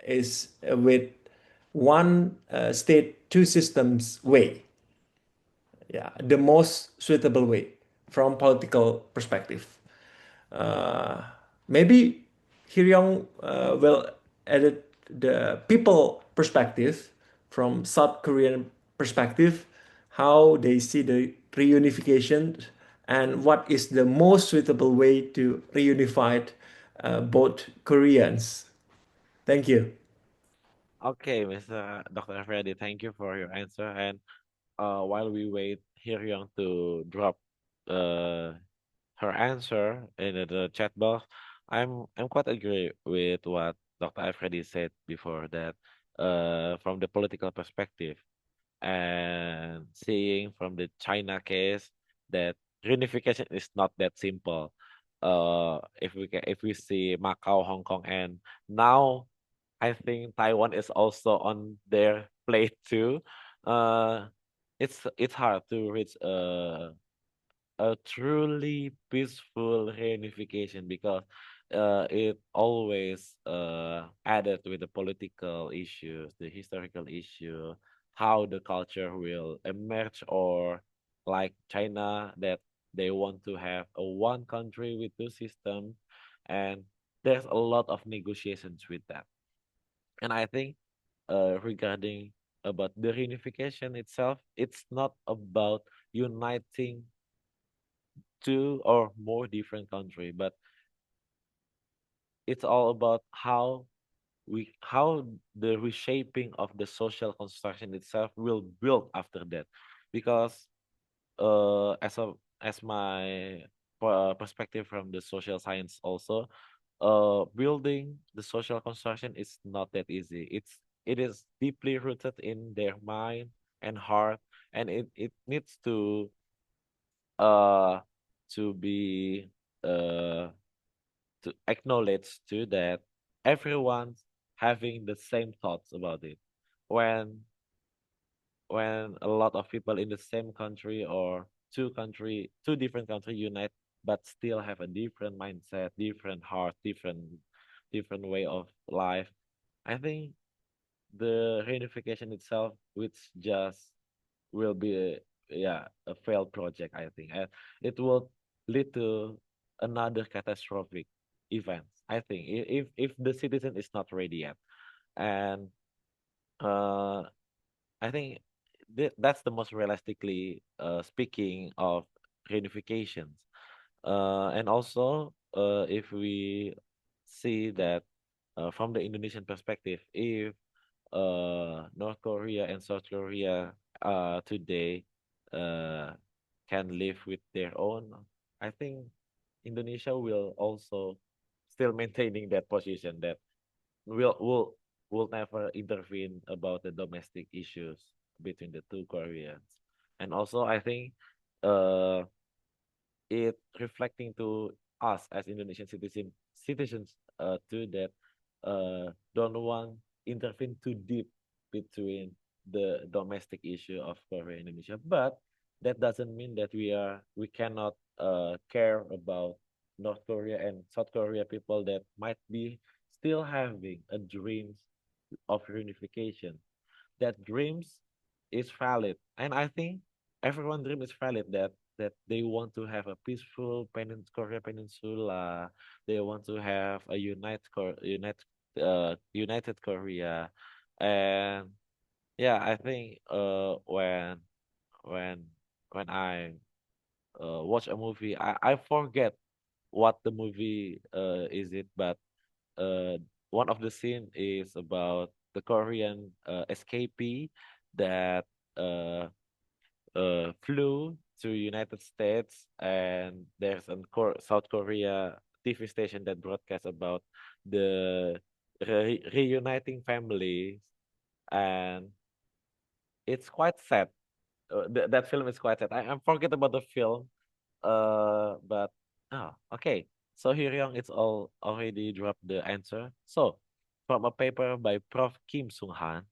is with one state two systems way. Yeah, the most suitable way from political perspective. uh, Maybe Hyryong will edit the people perspective from South Korean perspective, how they see the reunification and what is the most suitable way to reunify both Koreans. Thank you. Okay, Mr. Dr. Afridi, thank you for your answer. And while we wait Hyryong to drop uh her answer in the chat box, I'm quite agree with what Dr. Alfredi said before, that from the political perspective and seeing from the China case that reunification is not that simple. If we see Macau, Hong Kong, and now I think Taiwan is also on their plate too. Uh, it's hard to reach a truly peaceful reunification because it always added with the political issues, the historical issue, how the culture will emerge, or like China that they want to have a one country with two systems, and there's a lot of negotiations with that. And I think regarding about the reunification itself, it's not about uniting two or more different country, but it's all about how the reshaping of the social construction itself will build after that. Because as my perspective from the social science also, building the social construction is not that easy. It is deeply rooted in their mind and heart, and it needs uh to be uh to acknowledge too that everyone's having the same thoughts about it. When a lot of people in the same country or two different country unite, but still have a different mindset, different heart, different way of life, I think the reunification itself, which just will be a failed project, I think, and it will lead to another catastrophic event, I think, if the citizen is not ready yet. And uh I think that's the most realistically speaking of reunifications. And also if we see that from the Indonesian perspective, if North Korea and South Korea today uh, can live with their own, I think Indonesia will also still maintaining that position, that will will will never intervene about the domestic issues between the two Koreans. And also I think uh it reflecting to us as Indonesian citizens too that don't want intervene too deep between the domestic issue of Korea and Indonesia. But that doesn't mean that we cannot care about North Korea and South Korea people that might be still having a dreams of reunification. That dreams is valid, and I think everyone dream is valid that they want to have a peaceful Korea Peninsula. They want to have a united Korea, and yeah, I think when when I watch a movie, I forget what the movie is it, but uh, one of the scene is about the Korean escapee that uh, flew to United States, and there's a South Korea TV station that broadcasts about the reuniting families, and it's quite sad. That film is quite sad. I forget about the film, but okay. So Hyryong, it's all already dropped the answer. So from a paper by Prof. Kim Sung Han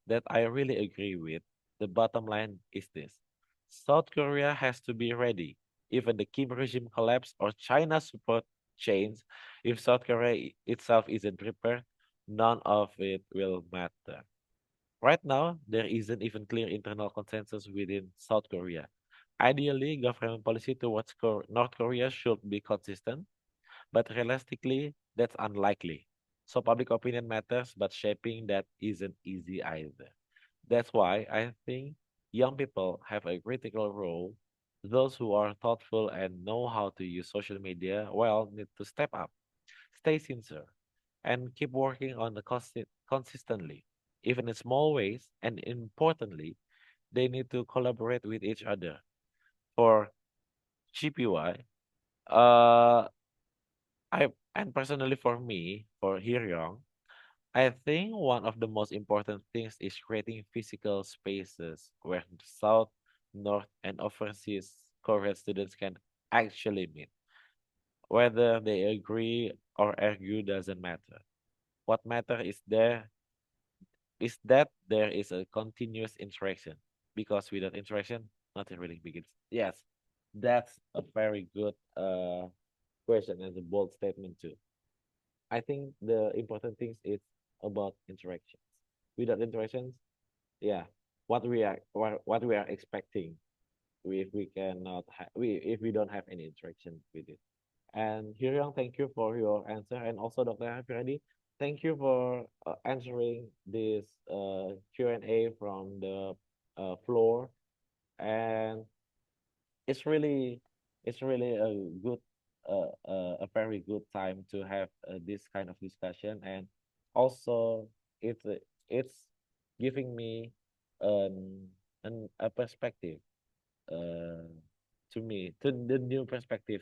that I really agree with, the bottom line is this: South Korea has to be ready. Even the Kim regime collapse or China support chains, if South Korea itself isn't prepared, none of it will matter. Right now, there isn't even clear internal consensus within South Korea. Ideally, government policy towards North Korea should be consistent, but realistically, that's unlikely. So public opinion matters, but shaping that isn't easy either. That's why I think young people have a critical role. Those who are thoughtful and know how to use social media well need to step up, stay sincere, and keep working on the consistently, even in small ways. And importantly, they need to collaborate with each other. For GPY, uh, and personally for me, for Hiryong, I think one of the most important things is creating physical spaces where the South, North, and overseas Korean students can actually meet. Whether they agree or argue doesn't matter. What matters is that there is a continuous interaction, because without interaction, nothing really begins. Yes, that's a very good question and a bold statement too. I think the important things is about interactions. Without interactions, yeah, what we are expecting, if we cannot we if we don't have any interaction with it. And Hyryong, thank you for your answer, and also Dr. Hafiradi, thank you for answering this Q&A from the floor. And it's really it's really a very good time to have this kind of discussion, and also it's giving me um a perspective, uh to me, to the new perspective,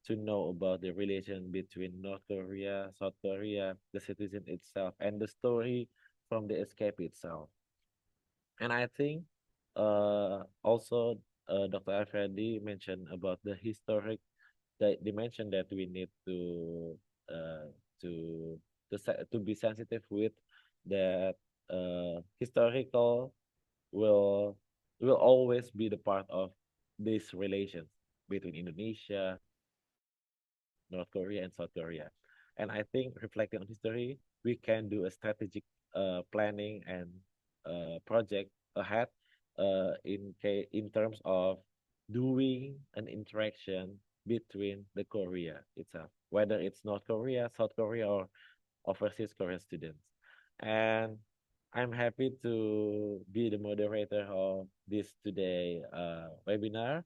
to know about the relation between North Korea, South Korea, the citizen itself, and the story from the escape itself. And I think also Dr. Alfredi mentioned about the historic, that they mentioned that we need uh, to to be sensitive with that historical will will always be the part of this relations between Indonesia, North Korea, and South Korea. And I think reflecting on history, we can do a strategic planning and project ahead in terms of doing an interaction between the Korea itself, whether it's North Korea, South Korea, or overseas Korean students. And I'm happy to be the moderator of this today webinar.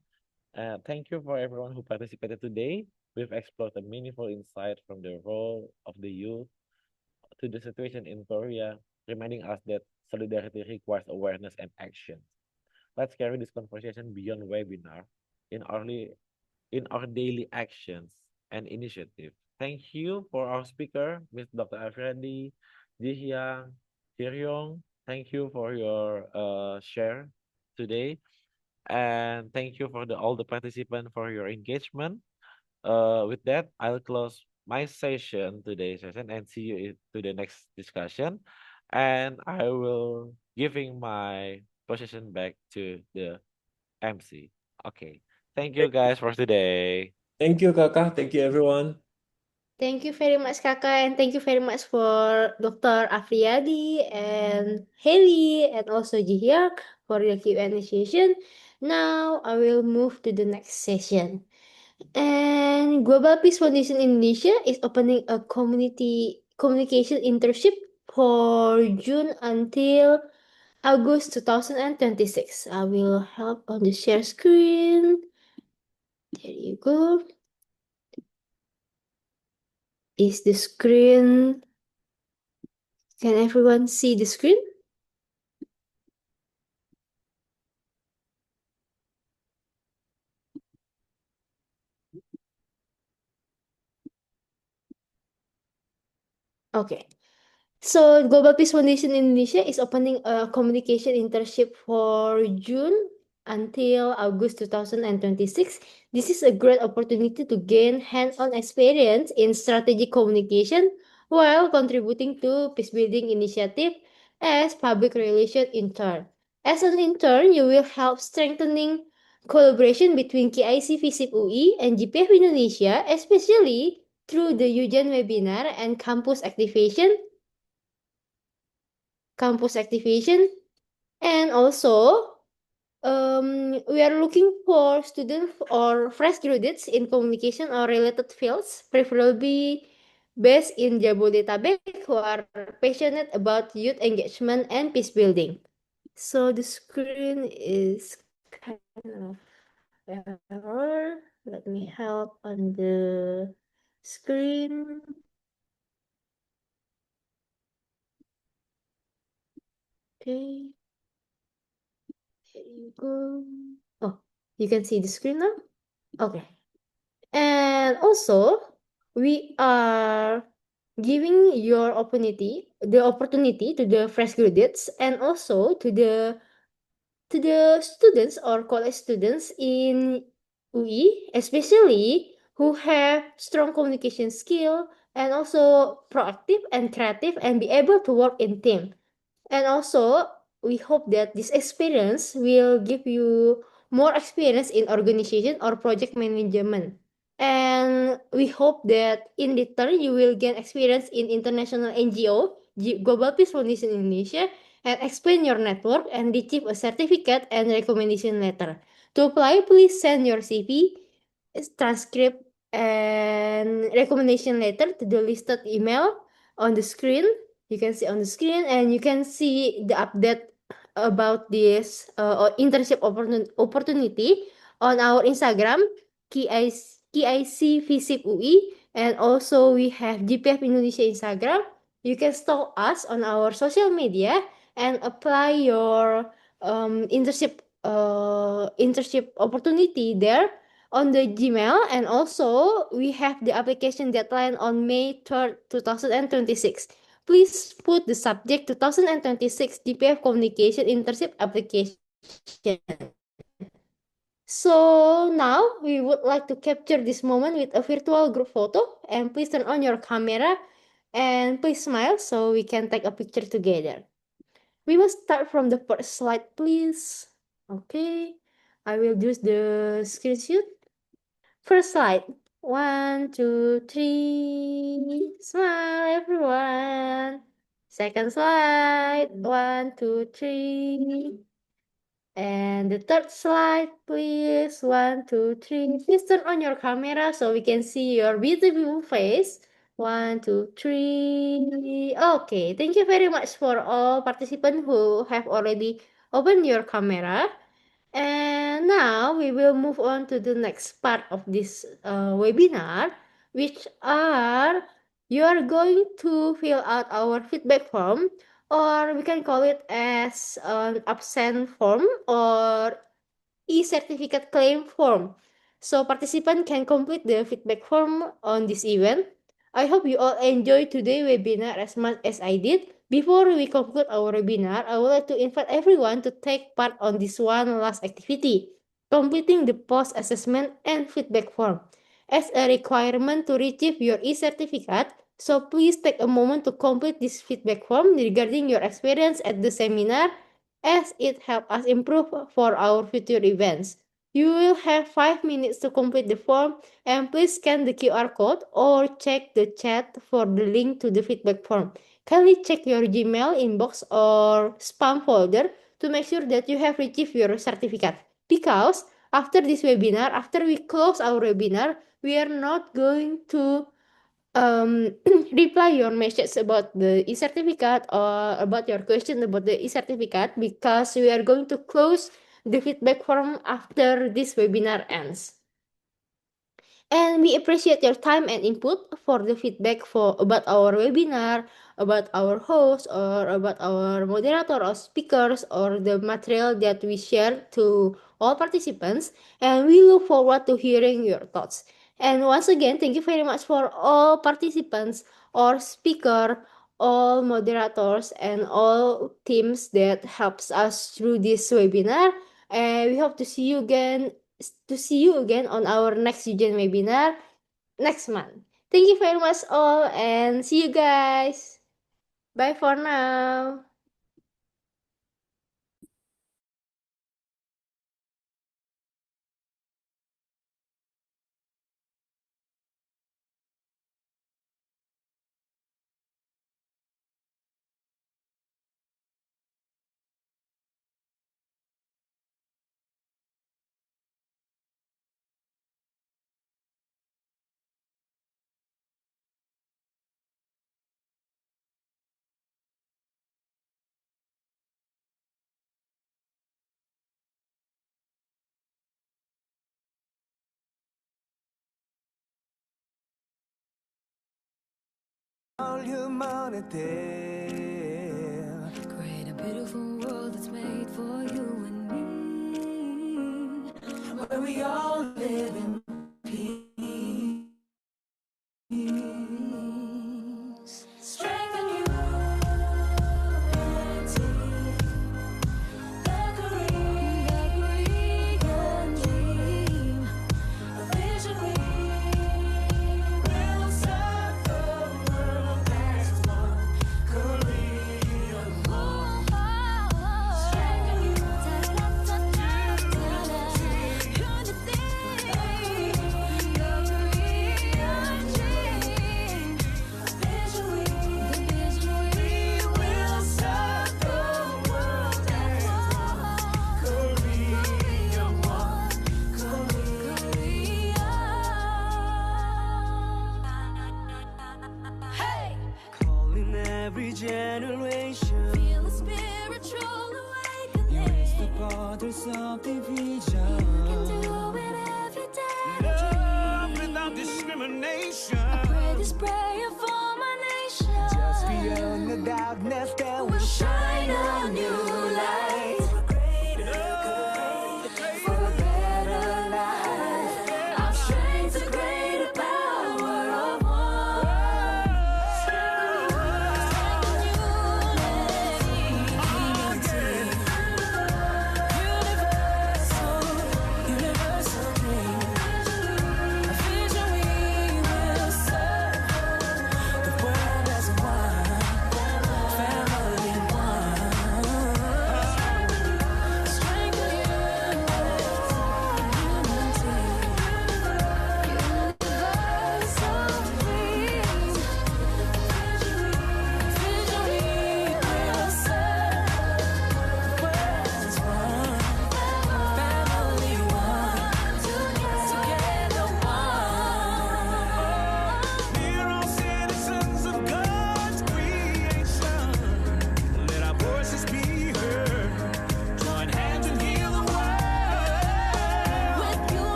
Thank you for everyone who participated today. We've explored a meaningful insight from the role of the youth to the situation in Korea, reminding us that solidarity requires awareness and action. Let's carry this conversation beyond webinar in in our daily actions and initiative. Thank you for our speaker, Ms. Dr. Alfredi, Jihyang, Hiryong. Thank you for your share today. And thank you for all the participants for your engagement. With that, I'll close my session, today's session, and see you to the next discussion. And I will giving my position back to the MC. Okay. Thank you guys for today. Thank you, Kakak. Thank you, everyone. Thank you very much, Kakak, and thank you very much for Dr. Afriadi and Haley and also Jihyuk for the Q&A session. Now I will move to the next session. And Global Peace Foundation Indonesia is opening a community communication internship for June until August 2026. I will help on the share screen. There you go. Is the screen? Can everyone see the screen? Okay. So Global Peace Foundation Indonesia is opening a communication internship for June until August 2026. This is a great opportunity to gain hands-on experience in strategic communication while contributing to peace building initiative as public relation intern. As an intern, you will help strengthening collaboration between KIC FISIP UI and GPF Indonesia, especially through the UGen webinar and campus activation, and also we are looking for students or fresh graduates in communication or related fields, preferably based in Jabodetabek, who are passionate about youth engagement and peace building. So the screen is kind of error. Let me help on the screen. Okay. There you go. Oh, you can see the screen now? Okay. And also, we are giving the opportunity to the fresh graduates and also to the students or college students in UI, especially who have strong communication skill and also proactive and creative and be able to work in team. And also, we hope that this experience will give you more experience in organization or project management. And we hope that in return, you will gain experience in international NGO, Global Peace Foundation Indonesia, and expand your network and receive a certificate and recommendation letter. To apply, please send your CV, transcript, and recommendation letter to the listed email on the screen. You can see on the screen, and you can see the update about this internship opportunity on our Instagram, KIC Visip UI, and also we have GPF Indonesia Instagram. You can stalk us on our social media and apply your internship opportunity there on the Gmail, and also we have the application deadline on May 3rd, 2026. Please put the subject 2026 DPF Communication Internship Application. So now we would like to capture this moment with a virtual group photo, and please turn on your camera and please smile so we can take a picture together. We must start from the first slide, please. Okay, I will use the screenshot. First slide. 1, 2, 3. Smile, everyone. Second slide. 1, 2, 3. And the third slide, please. 1, 2, 3. Please turn on your camera so we can see your beautiful face. 1, 2, 3. Okay, thank you very much for all participants who have already opened your camera. And now we will move on to the next part of this webinar, which are you are going to fill out our feedback form, or we can call it as an absent form or e-certificate claim form. So participant can complete the feedback form on this event. I hope you all enjoy today's webinar as much as I did. Before we conclude our webinar, I would like to invite everyone to take part on this one last activity. completing the post-assessment and feedback form as a requirement to retrieve your e-certificate. So please take a moment to complete this feedback form regarding your experience at the seminar, as it helps us improve for our future events. You will have 5 minutes to complete the form, and please scan the QR code or check the chat for the link to the feedback form. Kindly check your Gmail inbox or spam folder to make sure that you have received your certificate. Because after this webinar, after we close our webinar, we are not going to reply your message about the e-certificate or about your question about the e-certificate, because we are going to close the feedback form after this webinar ends. And we appreciate your time and input for the feedback about our webinar, about our host, or about our moderator or speakers, or the material that we share to all participants. And we look forward to hearing your thoughts. And once again, thank you very much for all participants or speaker, all moderators, and all teams that helps us through this webinar. And we hope to see you again on our next UGen webinar next month. Thank you very much all, and see you guys. Bye for now. Create a beautiful world that's made for you and me, where we all live in peace. Strength and unity, the Korean dream, a vision we will serve the world as one. Korean love. Strength and unity, Calling every generation. feel the spiritual awakening. Erase the borders of division. Can do it every day. Love without discrimination. Pray this prayer for my nation. Just beyond the darkness that We'll shine a new light for a better life. Our strength's a greater power of one. Strength and universal dream. A vision we will serve the world as one, family one.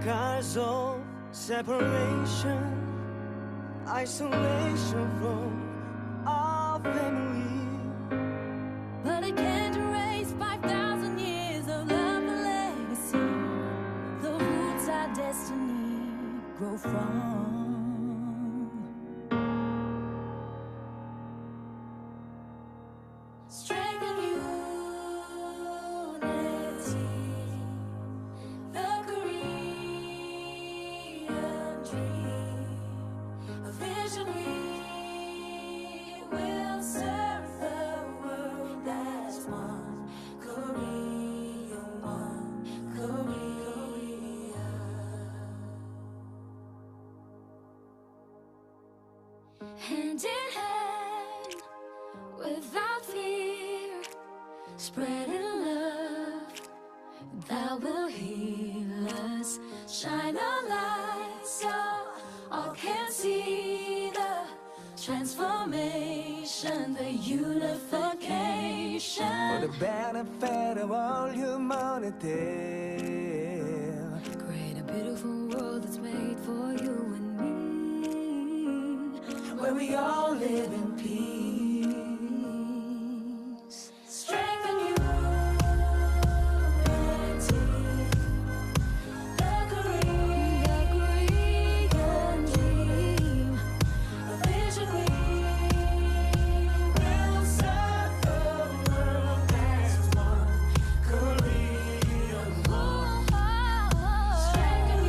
Scars of separation, isolation from our family. But it can't erase 5,000 years of love and legacy. The roots our destiny grow from. Strength and unity, the Korean dream, a vision we will serve the world as one Korea, one Korea. Hand in hand, without fear, spreading love that will heal us. Shine a light so all can see the transformation, the unification. For the benefit of all humanity. Create a beautiful world that's made for you and me, where we all live in peace. Strength and unity, the Korean dream, a vision we will serve the world as one Korea. Strength and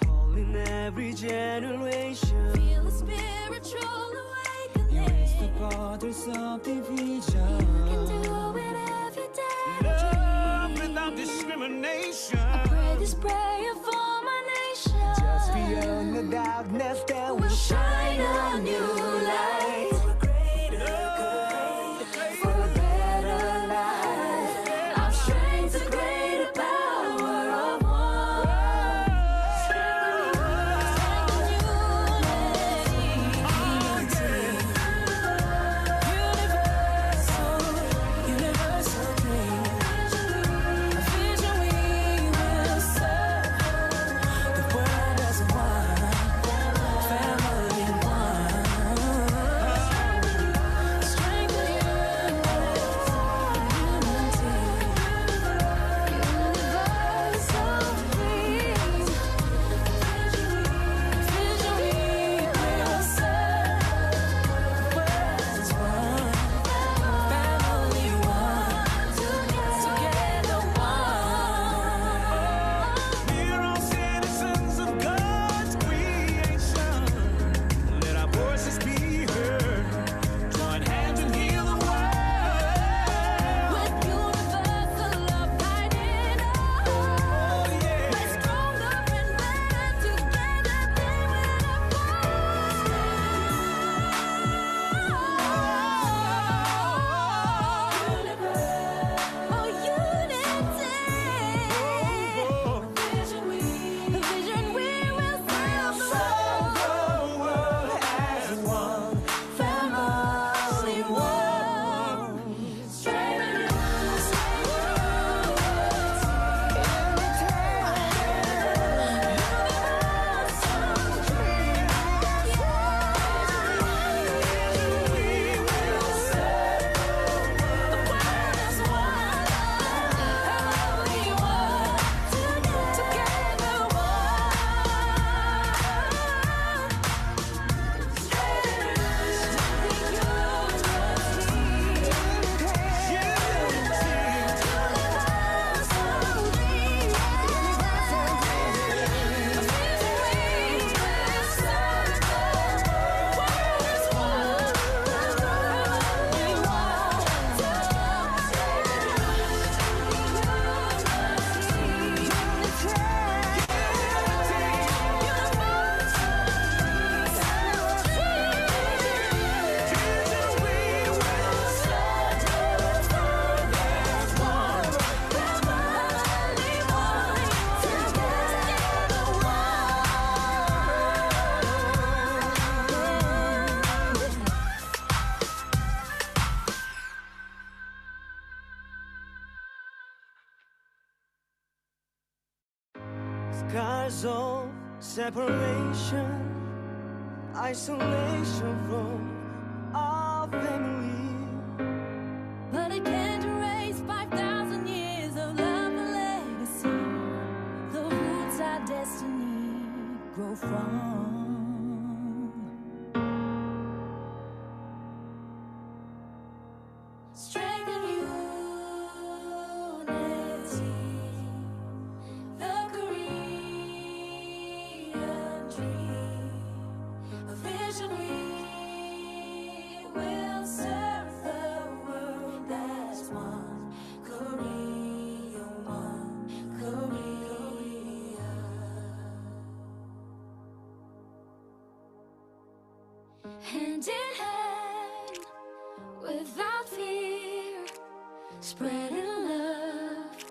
Calling every generation. feel the spiritual awakening. Erase the borders of division. Can do it every day. Love without discrimination. I pray this prayer for my nation. Just beyond the darkness that We'll will shine a new light for a greater good, for a better life. Our strength's a greater power of one. Strength and unity, universal dream, a vision we will serve Scars of separation, isolation from our family. But it can't erase 5,000 years of love and legacy. The roots our destiny grow from. Strength and unity, the Korean dream, a vision we will serve the world as one Korea, one Korea. Hand in hand, without fear, spreading love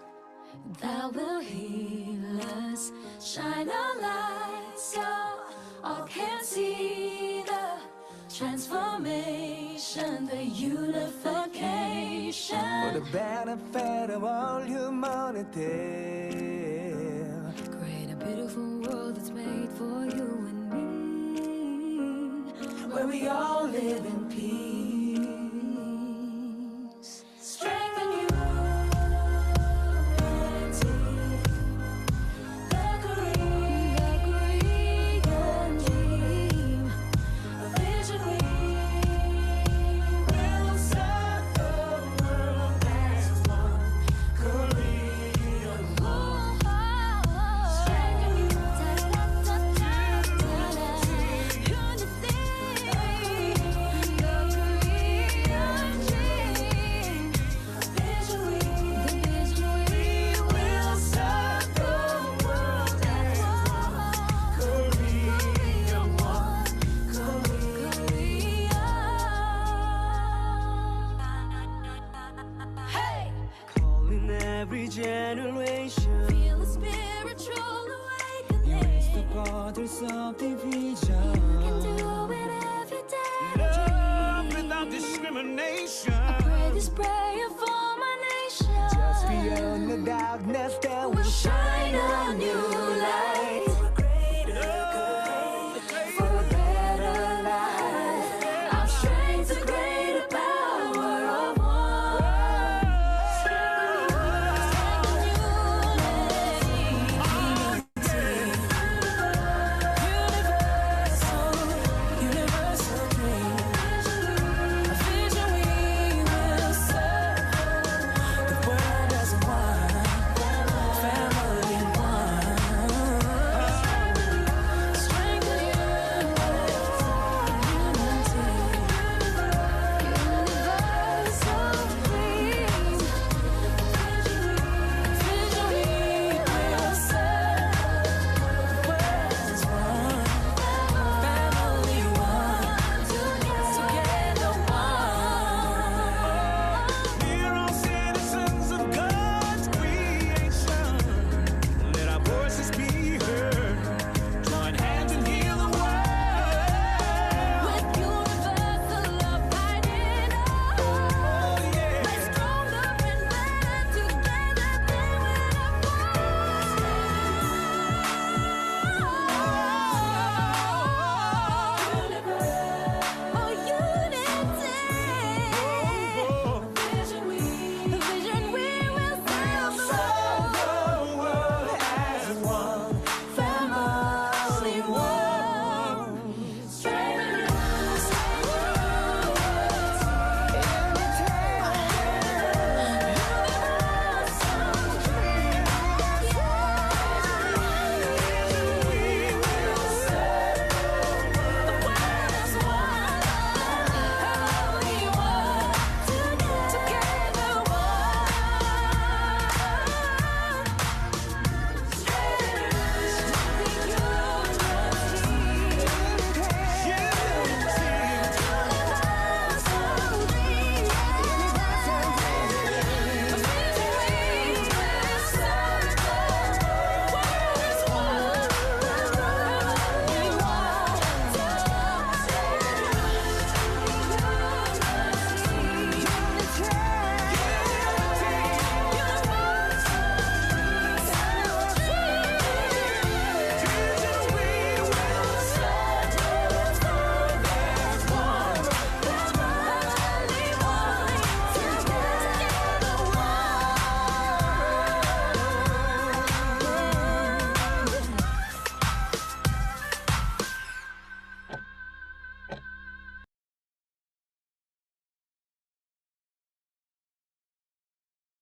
that will heal us. Shine a light so all can see the transformation, the unification. For the benefit of all humanity. Create a beautiful world that's made for you and me, where we all live in peace. Strength and unity, the Korean dream, a vision we will serve the world as one Korea. Strength and unity, the Korean dream, a vision we will serve the world as one Korea, one Korea. Hey! Calling every generation. Feel the spiritual awakening. Erase the borders of division. Can do it every day. Love without discrimination. I pray this prayer for my nation. Just beyond the darkness